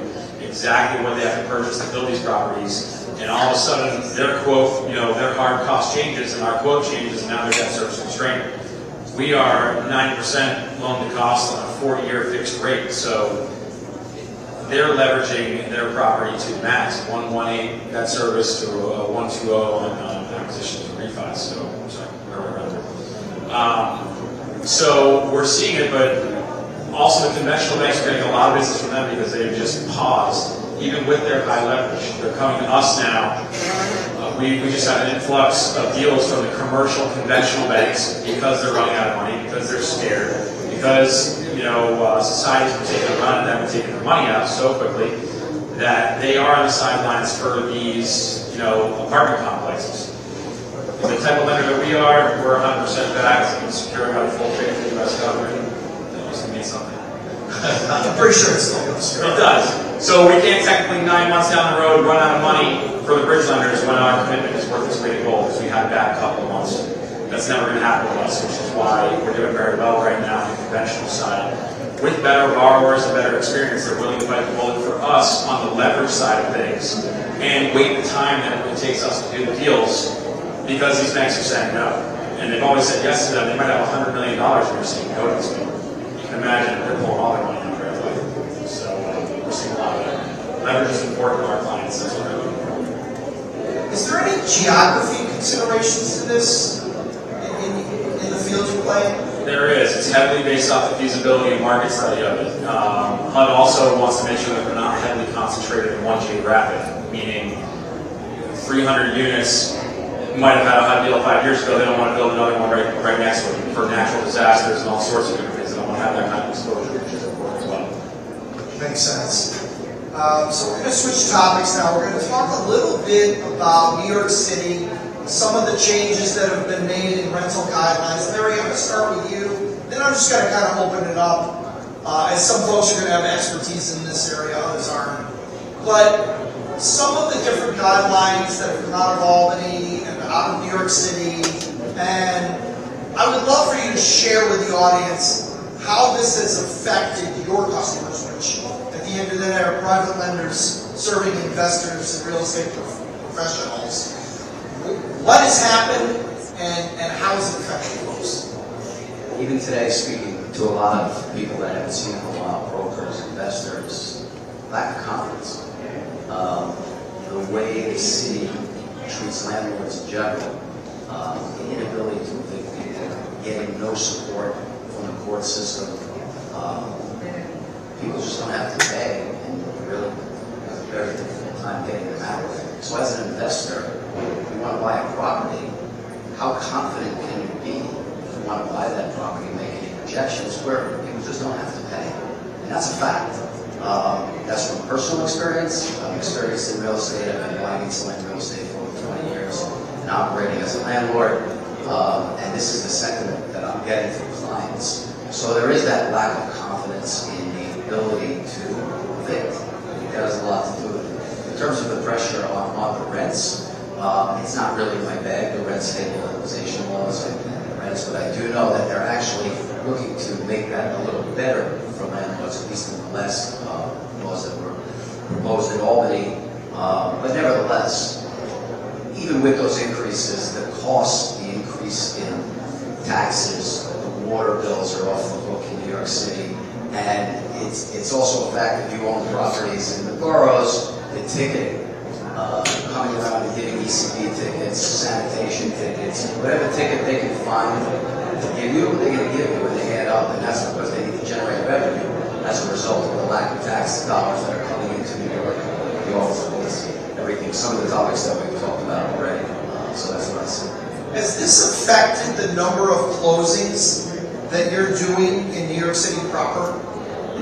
exactly what they have to purchase to build these properties. And all of a sudden, their quote, their hard cost changes and our quote changes, and now they're debt service constrained. we are 90% loan to cost on a 40-year fixed rate. So they're leveraging their property to max 118 debt service to a 120 on acquisitions and refis. So, sorry, so we're seeing it, but also the conventional banks are getting a lot of business from them because they've just paused, even with their high leverage. They're coming to us now. We just had an influx of deals from the commercial conventional banks because they're running out of money, because they're scared, because societies are taking a run at them and taking their money out so quickly that they are on the sidelines for these apartment complexes. The type of lender that we are, we're 100% backed and secured by the full faith of the U.S. government. That used to mean something. I'm pretty sure it still goes. It does. So we can't technically 9 months down the road run out of money for the bridge lenders when our commitment is worth its weight in gold because we had a bad couple of months. That's never going to happen with us, which is why we're doing very well right now on the conventional side. With better borrowers and better experience, they're willing to bite the bullet for us on the leverage side of things and wait the time that it takes us to do the deals because these banks are saying no. And they've always said yes to them. They might have $100 million and you're saying no to these people. You can imagine they're pulling all their money out right away. So we're seeing a lot of that. Leverage is important to our clients. That's what we're doing. Is there any geography considerations to this in the field you play? There is. It's heavily based off the feasibility and market study of it. HUD also wants to make sure that we're not heavily concentrated in one geographic, meaning 300 units might have had a HUD deal 5 years ago. They don't want to build another one right next to it for natural disasters and all sorts of different things. They don't want to have that kind of exposure, which is important as well. Makes sense. So we're going to switch topics now. We're going to talk a little bit about New York City, some of the changes that have been made in rental guidelines. Larry, I'm going to start with you. Then I'm just going to kind of open it up, as some folks are going to have expertise in this area, others aren't. But some of the different guidelines that have come out of Albany and out of New York City, and I would love for you to share with the audience how this has affected your customers, which at the end of the day are private lenders serving investors and real estate professionals. What has happened and how has it affected folks? Even today, speaking to a lot of people that I haven't seen in a while, brokers, investors, lack of confidence. The way the city treats landlords in general, the inability to evict people, getting no support from the court system. People just don't have to pay, and you really have a very difficult time getting them out. So as an investor, if you want to buy a property, how confident can you be if you want to buy that property and make any projections where people just don't have to pay? And that's a fact. That's from personal experience. I'm experienced in real estate. I've been buying and selling real estate for over 20 years and operating as a landlord. And this is the sentiment that I'm getting from clients. So there is that lack of confidence in the ability to evict. That has a lot to do with it. In terms of the pressure on the rents, it's not really my bag, the rent stabilization laws and the rents, but I do know that they're actually looking to make that a little better for landlords, at least in the last laws that were proposed in Albany. But nevertheless, even with those increases, the cost, the increase in taxes, the water bills are off the hook in New York City, and it's also a fact that you own properties in the boroughs, the ticketing, coming around and giving ECB tickets, sanitation tickets, whatever ticket they can find to give you, they're going to give you when they add up, and that's because they need to generate revenue as a result of the lack of tax dollars that are coming into New York, the office space, everything, some of the topics that we've talked about already. So that's what I see. Has this affected the number of closings that you're doing in New York City proper? I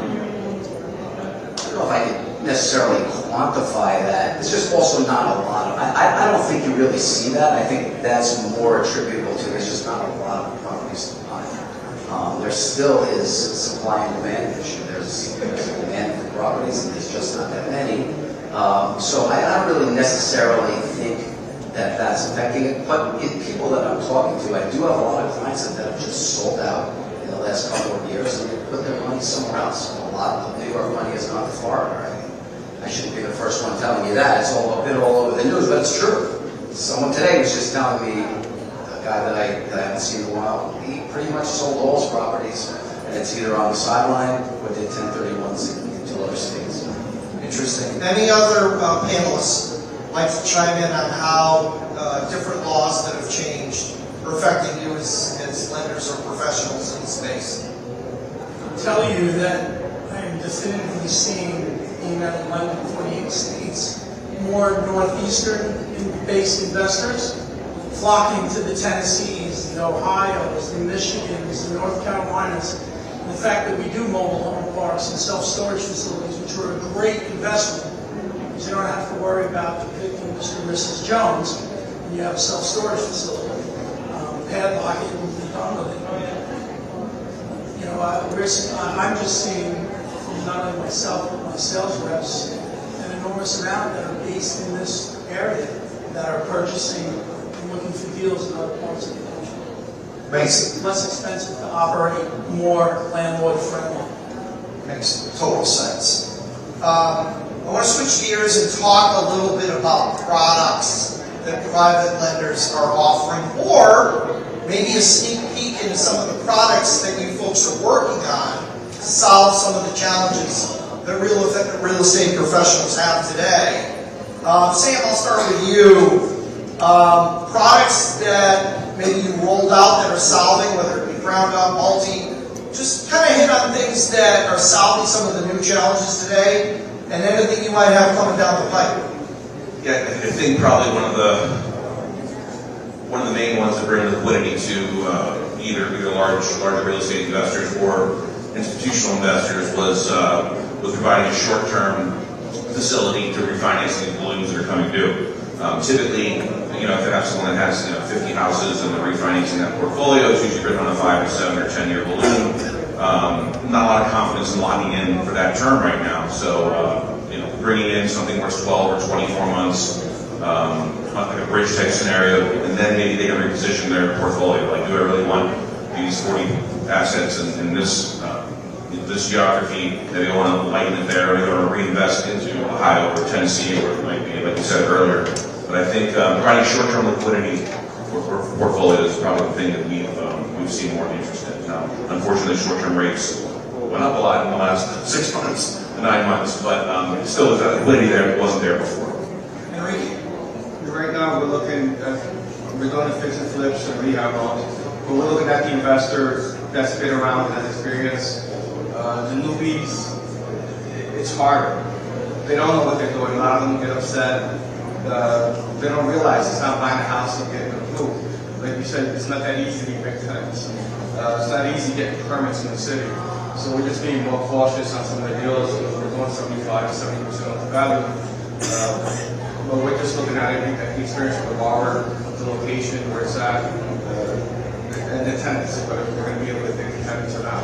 don't know if I can necessarily quantify that. It's just also not a lot of, I don't think you really see that. I think that's more attributable to there's just not a lot of properties to buy. There still is supply and demand issue. There's a demand for properties and there's just not that many. So I don't really necessarily think that that's affecting it, but in people that I'm talking to, I do have a lot of clients that have just sold out in the last couple of years and they put their money somewhere else. A lot of New York money has gone to Florida. I shouldn't be the first one telling you that. It's all a bit all over the news, but it's true. Someone today was just telling me a guy that I haven't seen in a while. He pretty much sold all his properties, and it's either on the sideline or did 1031s into other states. Interesting. Any other panelists like to chime in on how different laws that have changed are affecting you as lenders or professionals in the space? I'll tell you that I am definitively seeing in 48 states more northeastern-based investors flocking to the Tennessees, the Ohios, the Michigans, the North Carolinas. And the fact that we do mobile home parks and self-storage facilities, which are a great investment, because you don't have to worry about evicting Mr. and Mrs. Jones when you have a self-storage facility. Padlock it and be done with it. You know, I'm just seeing from not only myself but my sales reps an enormous amount that are based in this area that are purchasing and looking for deals in other parts of the country. Makes less expensive to operate, more landlord friendly. Makes total sense. I want to switch gears and talk a little bit about products that private lenders are offering, or maybe a sneak peek into some of the products that you folks are working on to solve some of the challenges that real estate professionals have today. Sam, I'll start with you. Products that maybe you rolled out that are solving, whether it be ground up, multi, just kind of hit on things that are solving some of the new challenges today, and anything you might have coming down the pipe. Yeah, I think probably one of the main ones that bring liquidity to either larger real estate investors or institutional investors was providing a short-term facility to refinance the balloons that are coming due. Typically, if you have someone that has 50 houses and they're refinancing that portfolio, it's usually written on a 5 or 7 or 10-year balloon. Not a lot of confidence in locking in for that term right now. So, bringing in something worth 12 or 24 months, like a bridge type scenario, and then maybe they can reposition their portfolio. Like, do I really want these 40 assets in this geography? Maybe I want to lighten it there, or maybe I want to reinvest into Ohio or Tennessee, or it might be, like you said earlier. But I think providing short-term liquidity for portfolios is probably the thing that we've seen more interest in. Now, unfortunately, short-term rates went up a lot in the last 6 months to 9 months, but still there's that liquidity there that wasn't there before. Right now we're doing the fix and flips and rehab loans, but we're looking at the investors that's been around and has experience. The newbies, it's harder. They don't know what they're doing. A lot of them get upset. They don't realize it's not buying a house and getting approved. Like you said, it's not that easy to evict tenants. It's not easy getting permits in the city. So we're just being more cautious on some of the deals. We're doing 75 to 70% of the value. But we're just looking at it, the experience of the borrower, the location, where it's at, and the tenants, whether we're going to be able to take the tenants or not.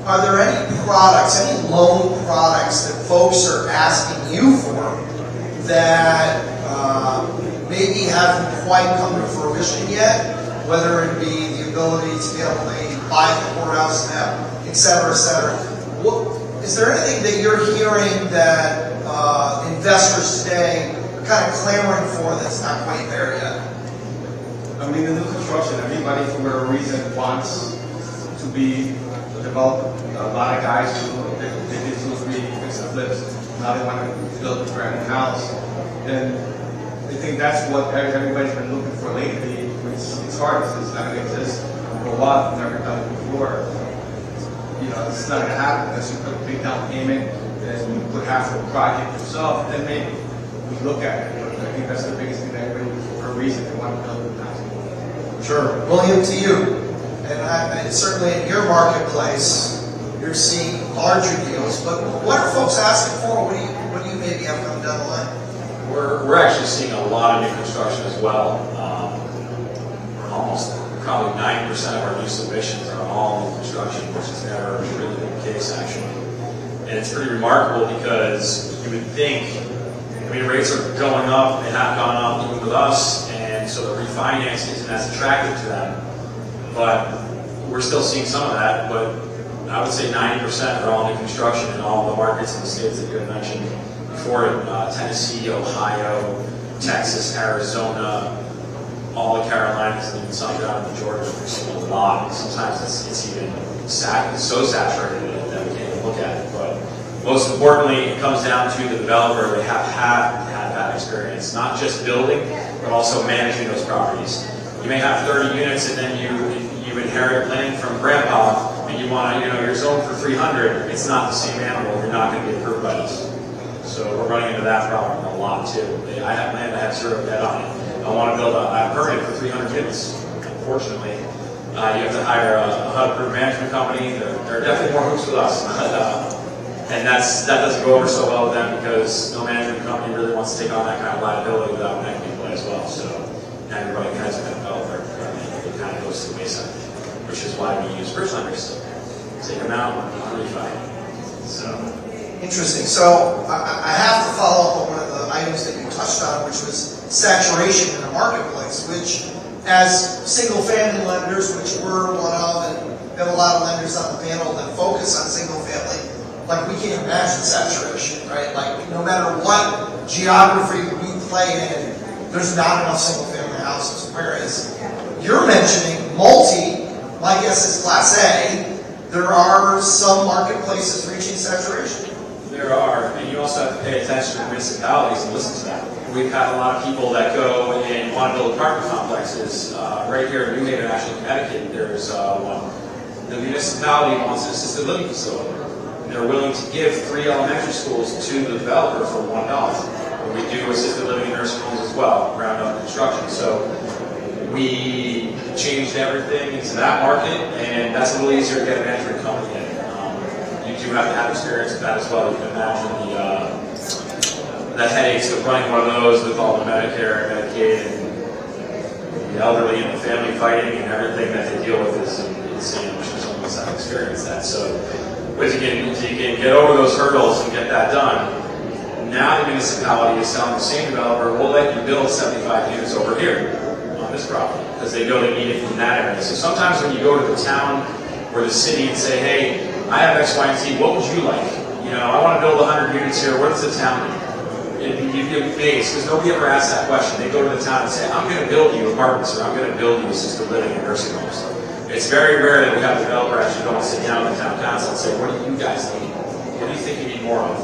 Are there any products, any loan products that folks are asking you for that maybe haven't quite come to fruition yet? Whether it be the ability to be able to buy the courthouse now, et cetera, et cetera. Is there anything that you're hearing that investors today are kind of clamoring for that's not quite there yet? I mean, the new construction, everybody for whatever reason wants to be a developer. A lot of guys they did 2 or 3 fix and flips. Now they want to build a brand new house. And I think that's what everybody's been looking for lately. It's hard because it's not going to exist for a while. I've never done it before. It's not going to happen unless you put a big down payment and you put half of the project yourself. Then maybe we look at it. But I think that's the biggest thing that everybody, for a reason, they want to build a house. Sure. William, to you. And certainly in your marketplace, you're seeing larger deals. But what are folks asking for? What do you maybe have coming down the line? We're actually seeing a lot of new construction as well. Almost probably 90% of our new submissions are all new construction, which is never really the case actually. And it's pretty remarkable because you would think, rates are going up, they have gone up even with us, and so the refinance isn't as attractive to them. But we're still seeing some of that, but I would say 90% are all new construction in all the markets in the states that you had mentioned before, Tennessee, Ohio, Texas, Arizona, all the Carolinas and even some down in Georgia. There's a lot. Sometimes it's even so saturated that we can't even look at it. But most importantly, it comes down to the developer. They have had that experience, not just building, but also managing those properties. You may have 30 units, and then you inherit land from grandpa, and you want to, you're zoned for 300. It's not the same animal. You're not going to be approved by us. So we're running into that problem a lot too. I have land that has 0 debt on it. I want to build a permit for 300 units. Unfortunately, you have to hire a HUD-approved management company. There are definitely more hoops with us. And that doesn't go over so well with them because no management company really wants to take on that kind of liability without an equity play as well. So now you're running kinds of developer. It kind of goes to the wayside, which is why we use bridge lenders. Take them out on refi. So. Interesting. So I have to follow up on one of the items that you touched on, which was saturation in the marketplace, which as single-family lenders, which we're one of, and we have a lot of lenders on the panel that focus on single-family, like we can't imagine saturation, right? Like no matter what geography we play in, there's not enough single-family houses. Whereas you're mentioning multi, my guess is Class A, there are some marketplaces reaching saturation. There are, and you also have to pay attention to municipalities and listen to that. We've had a lot of people that go and want to build apartment complexes. Right here in New Haven, actually, Connecticut, there's one. The municipality wants an assisted living facility. They're willing to give 3 elementary schools to the developer for $1. And we do assisted living and nursing homes as well, ground up construction. So we changed everything into that market, and that's a little easier to get a management company in. You have to have experience with that as well. You can imagine the headaches of running one of those with all the Medicare and Medicaid and the elderly and the family fighting and everything that they deal with is insane, which is almost have experienced that. So if you can get over those hurdles and get that done, now the municipality is telling the same developer, we'll let you build 75 units over here on this property because they know they need it in that area. So sometimes when you go to the town or the city and say, hey, I have X, Y, and Z. What would you like? I want to build 100 units here. What does the town need? You'd be amazed because nobody ever asks that question. They go to the town and say, I'm going to build you apartments or I'm going to build you assisted living and nursing homes. It's very rare that we have a developer actually go and sit down with the town council and say, what do you guys need? What do you think you need more of?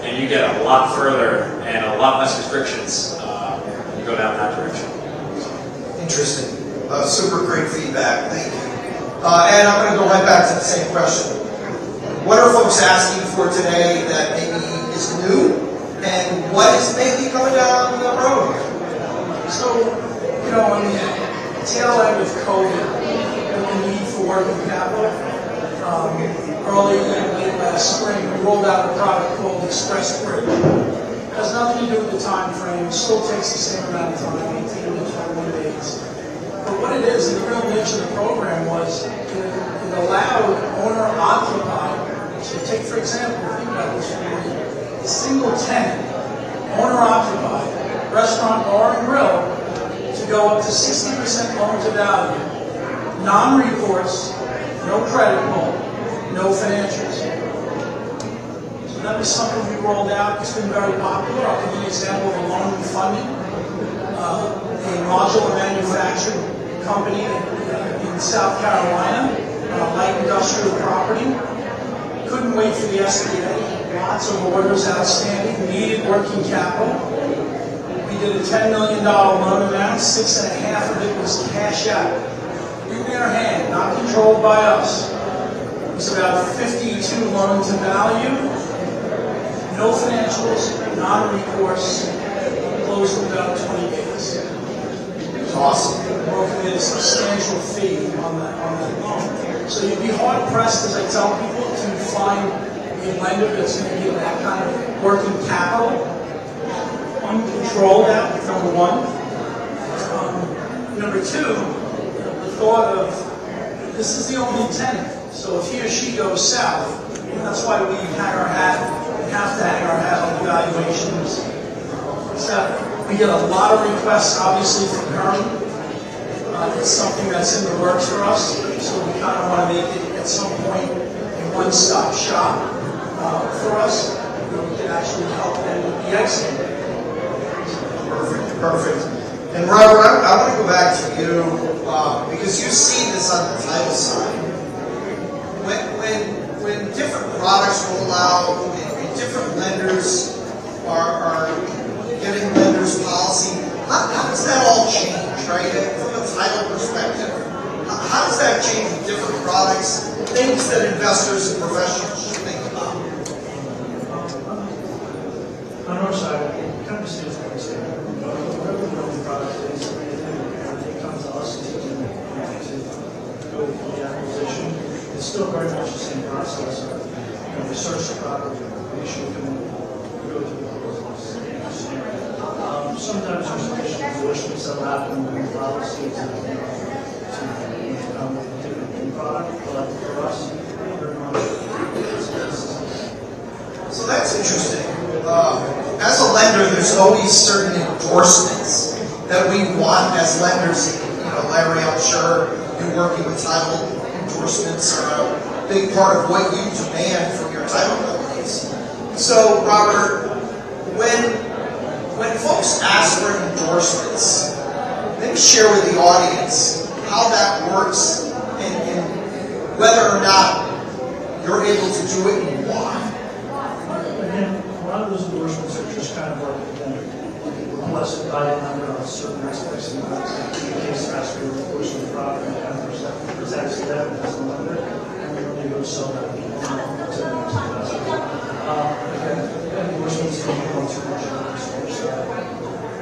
And you get a lot further and a lot less restrictions when you go down that direction. Interesting. Super great feedback. Thank you. And I'm going to go right back to the same question. What are folks asking for today that maybe is new, and what is maybe coming down the road? So, on the tail end of COVID, the need for working capital, early late last spring, we rolled out a product called Express Bridge. It has nothing to do with the time frame. It still takes the same amount of time, 18 to 21 days. But what it is, and the real niche of the program was, it allowed owner-occupied. So take, for example, think about this for a single tenant, owner-occupied, restaurant, bar, and grill, to go up to 60% loan to value, non-recourse, no credit pull, no financials. So that was something we rolled out. It's been very popular. I'll give you an example of a loan we funded. A modular manufacturing company in South Carolina, light industrial property. Couldn't wait for the SBA. Lots of orders outstanding. Needed working capital. We did a $10 million loan amount. 6.5 of it was cash out. In their hand, not controlled by us. It was about 52 loan to value. No financials, non-recourse. Closed in about 20 days. It was awesome. Broken in a substantial fee on that loan. So you'd be hard pressed, as I tell people, to find a lender that's going to give that kind of working capital, uncontrolled that, number one. Number two, the thought of this is the only tenant. So if he or she goes south, and that's why we hang our hat, we have to hang our hat on evaluations. So we get a lot of requests, obviously, from Herman. It's something that's in the works for us, so we kind of want to make it at some point a one-stop shop for us. We can actually help them with the exit. Perfect. And Robert, I want to go back to you, because you see this on the title side. When different products roll out and different lenders are getting lenders policy, how does that all change, right? From a title perspective, how does that change with different products, things that investors and professionals should think about? On our side, it kind of stays what we say. Whatever the product is, it comes to us to go through the acquisition. It's still very much the same process. We search the property, we issue it, and we go through the process. Sometimes there's additional endorsements that will happen when the policy to come with a different product, but for us, very much. So that's interesting. As a lender, there's always certain endorsements that we want as lenders. Larry, I'm sure you're working with title endorsements are a big part of what you demand from your title companies. So, Robert, when folks ask for endorsements, maybe share with the audience how that works and whether or not you're able to do it and why. Again, a lot of those endorsements are just kind of like, we're blessed by it under certain aspects of the case to ask for the endorsement of the property, and kind of protects them as a lender, and we don't able to sell that to the next investor. Again, endorsements don't go too much on our source, so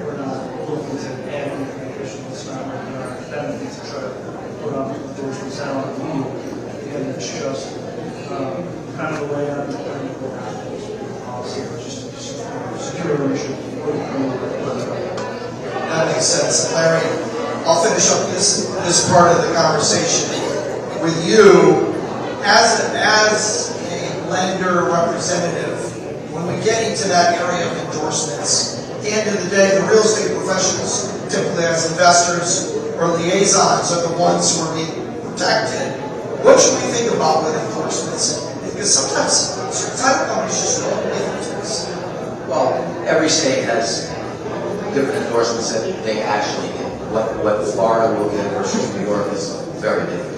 we're not looking to add anything additional. It's not like our benefit to try to put on endorsements out on the wheel. Again, it's just kind of the way I'm going to go out policy, or just secure ownership. That makes sense. Larry, I'll finish up this part of the conversation with you. As a lender representative, when we get into that area of endorsements, at the end of the day, the real estate professionals, typically as investors or liaisons, are the ones who are being protected. What should we think about with endorsements? Because sometimes certain title companies just don't give it to us. Well, every state has different endorsements that they actually get. What Florida will get versus New York is very different.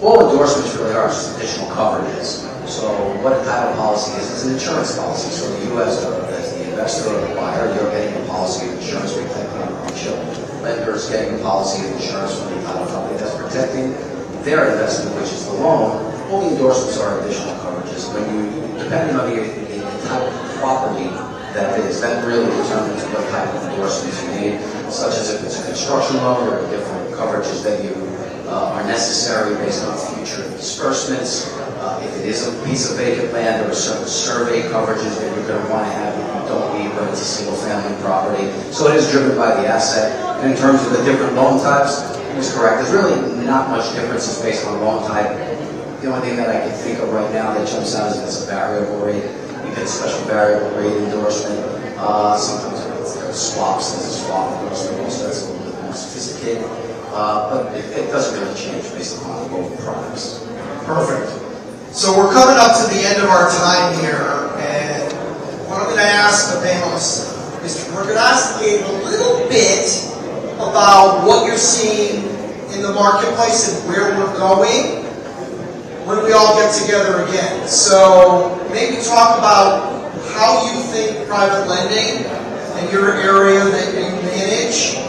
All endorsements really are just additional coverages. So what a title policy is an insurance policy. So you as the investor or the buyer, you're getting a policy of insurance protecting your own children. Lenders getting a policy of insurance from the title company that's protecting their investment, which is the loan. All the endorsements are additional coverages. When you, depending on the type of property that is, that really determines what type of endorsements you need, such as if it's a construction loan or different coverages that you are necessary based on future disbursements. If it is a piece of vacant land, there are certain survey coverages that you're going to want to have that you don't need when it's a single-family property. So it is driven by the asset. And in terms of the different loan types, he's correct. There's really not much differences based on loan type. The only thing that I can think of right now that jumps out is it's a variable rate. You get a special variable rate endorsement. Sometimes there's swaps. There's a swap endorsement also that's a little bit more sophisticated. But it doesn't really change based upon both products. Perfect. So we're coming up to the end of our time here, and what I'm going to ask the panelists is we're going to ask Gabe a little bit about what you're seeing in the marketplace and where we're going when we all get together again. So maybe talk about how you think private lending and your area that you manage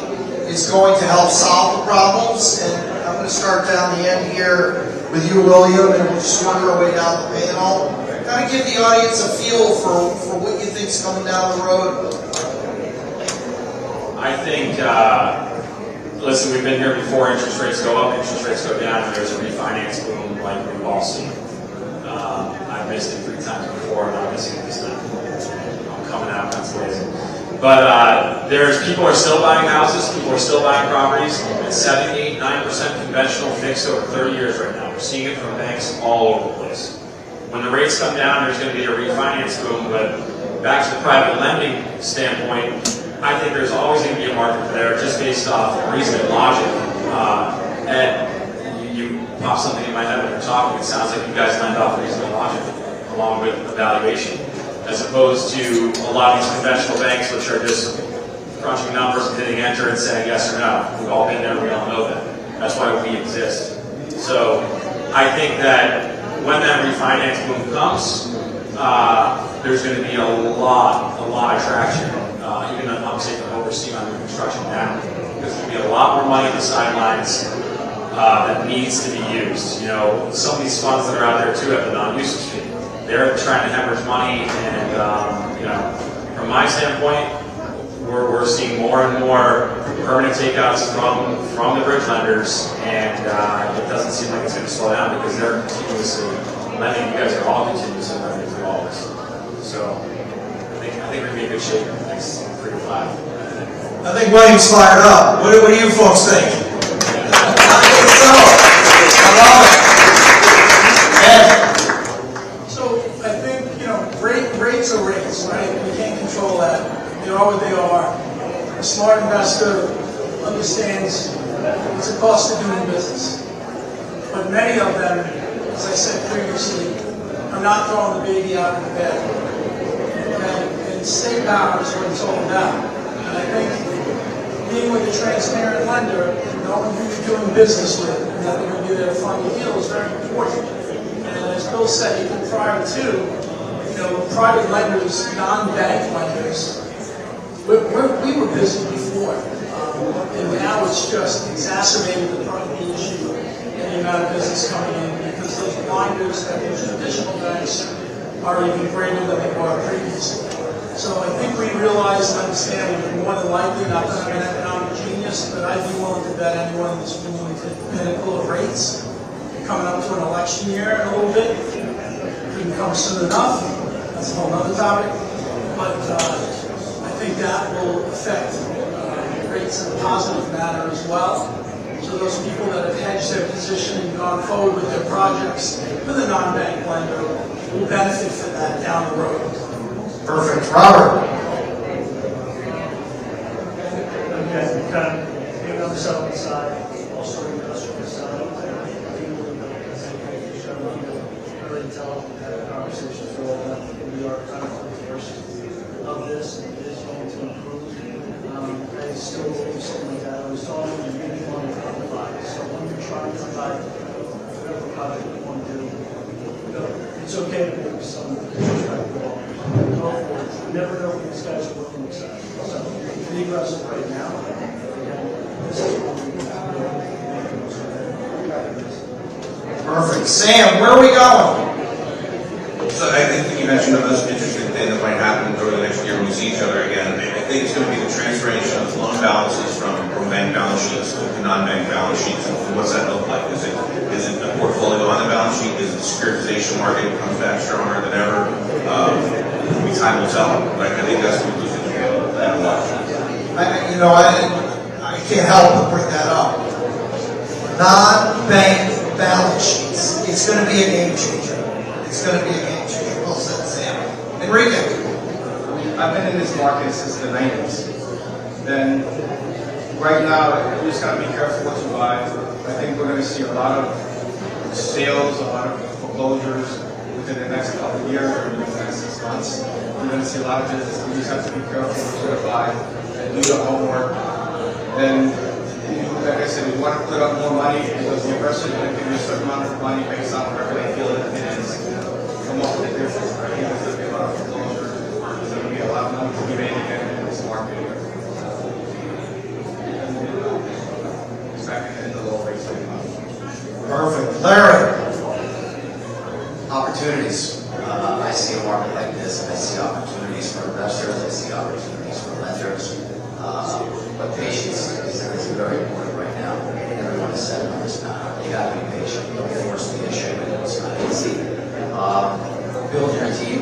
is going to help solve the problems. And I'm going to start down the end here with you, William, and we'll just work our way down the panel. Kind of give the audience a feel for what you think is coming down the road. I think, listen, we've been here before. Interest rates go up, interest rates go down, and there's a refinance boom like we've all seen. I've missed it 3 times before, and I'm missing it this time. I'm coming out Pennsylvania. But people are still buying houses, people are still buying properties. It's 7, 8, 9% conventional fixed over 30 years right now. We're seeing it from banks all over the place. When the rates come down, there's going to be a refinance boom, but back to the private lending standpoint, I think there's always going to be a market there just based off reason and logic. Ed, you pop something in my head when you're talking. It sounds like you guys lend off reason and logic along with evaluation, as opposed to a lot of these conventional banks which are just crunching numbers and hitting enter and saying yes or no. We've all been there, we all know that. That's why we exist. So I think that when that refinance boom comes, there's going to be a lot of traction, even I'm saying from what we're seeing on new construction now. There's going to be a lot more money on the sidelines that needs to be used. You know, some of these funds that are out there too have the non-usage fee. They're trying to hemorrhage money, and you know, from my standpoint, we're seeing more and more permanent takeouts from the bridge lenders, and it doesn't seem like it's going to slow down because they're continuously lending. You guys are all continuously lending through all this. So I think we're going to be in good shape in the next 3 to 5. I think William's fired up. What do you folks think? I think so. I love it. Ed? So I think, you know, rates are rates, right? We can't control that. They are what they are. A smart investor understands it's a cost of doing business. But many of them, as I said previously, are not throwing the baby out of the bed. And state power is what it's all about. And I think being with a transparent lender, knowing who you're doing business with, and that they're going to be there to fund the deal is very important. And as Bill said, even prior to, you know, private lenders, non-bank lenders, we were busy before, and now it's just exacerbated the issue and the amount of business coming in because those blinders that those traditional banks are even greater than they were previously. So I think we realize and understand we're more than likely not going to be an economic genius, but I'd be willing to bet anyone in this room to the pinnacle of rates coming up to an election year in a little bit. Couldn't come soon enough. That's a whole other topic. But I think that will affect rates in a positive manner as well. So those people that have hedged their position and gone forward with their projects with a non-bank lender will benefit from that down the road. Perfect. Robert? Okay, kind of being on the settlement side, also the industrial side, really tell that conversation for all that we are kind of the first of this. It is going to improve. I still believe something like that. I was telling you, you really want to provide. So when you're trying to provide whatever project you want to do, it's okay to make some disrespectful offers. Go for it. You never know what these guys are working with. So be aggressive right now. This is what we do. Perfect. Sam, where are we going? So I think you mentioned the most interesting thing that might happen over the next year when we see each other again. I think it's going to be the transformation of loan balances from bank balance sheets to non-bank balance sheets. And what's that look like? Is it a portfolio on the balance sheet? Is it the securitization market comes back stronger than ever? Time will tell. But I think that's what we're losing in Washington. I can't help but bring that up. Non-bank balance sheets. It's going to be a game changer. It's going to be a game changer. Well said, Sam. Enrique. I've been in this market since the 90s. Then, right now, you just got to be careful what you buy. I think we're going to see a lot of sales, a lot of foreclosures within the next couple of years or within the next 6 months. You're going to see a lot of business. You just have to be careful what you're going to buy and do your homework. And like I said, you want to put up more money because the investor is going to give you a certain amount of money based on whatever they feel it is. Come up with a difference. I think there's going to be a lot of foreclosures. There's going to be a lot of money to be made again in this market. Back in the low rates. Perfect. Larry. Opportunities. I see a market like this, and I see opportunities for investors, I see opportunities for lenders. But patience is very important right now. Everyone has said on this panel, you got to be patient. Don't force the issue, and it's not easy. Build your team.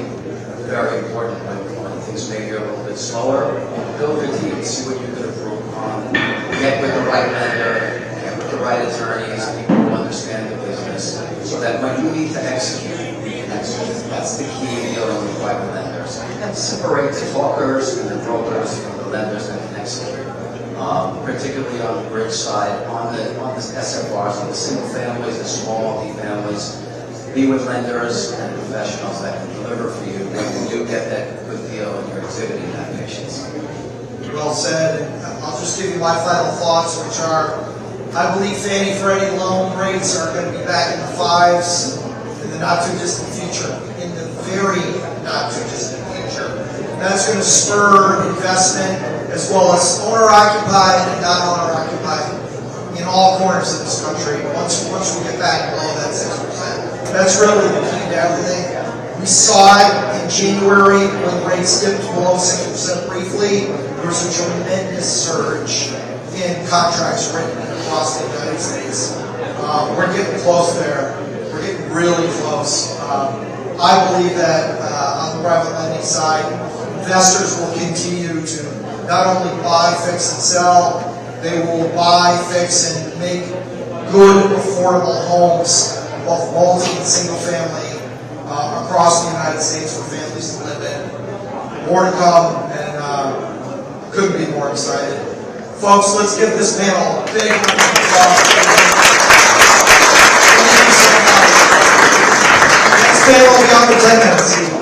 Very important when things may be a little bit slower. Build your team. See what you can improve on. Get with the right lender. Get with the right attorneys. People who understand the business, so that when you need to execute, you can execute. That's the key in dealing with private lenders. And separate the talkers and the brokers from the lenders that can execute. Particularly on the bridge side, on the SFRs, on the single families, the small multi-families. Be with lenders and professionals that can deliver for you when you do get that good deal and you're exhibiting that patience. Well said, and I'll just give you my final thoughts, which are, I believe Fannie Freddie loan rates are going to be back in the 5s in the not too distant future, in the very not too distant future. That's going to spur investment as well as owner-occupied and non-owner-occupied in all corners of this country once we get back below that 6%. That's really the key to everything. We saw it in January when rates dipped below 6% briefly. There was a tremendous surge in contracts written across the United States. We're getting close there. We're getting really close. I believe that on the private lending side, investors will continue to not only buy, fix, and sell, they will buy, fix, and make good, affordable homes, both multi and single family, across the United States for families to live in. More to come, and couldn't be more excited. Folks, let's give this panel a big round of applause. Thank you so much. Next panel will be on for 10 minutes.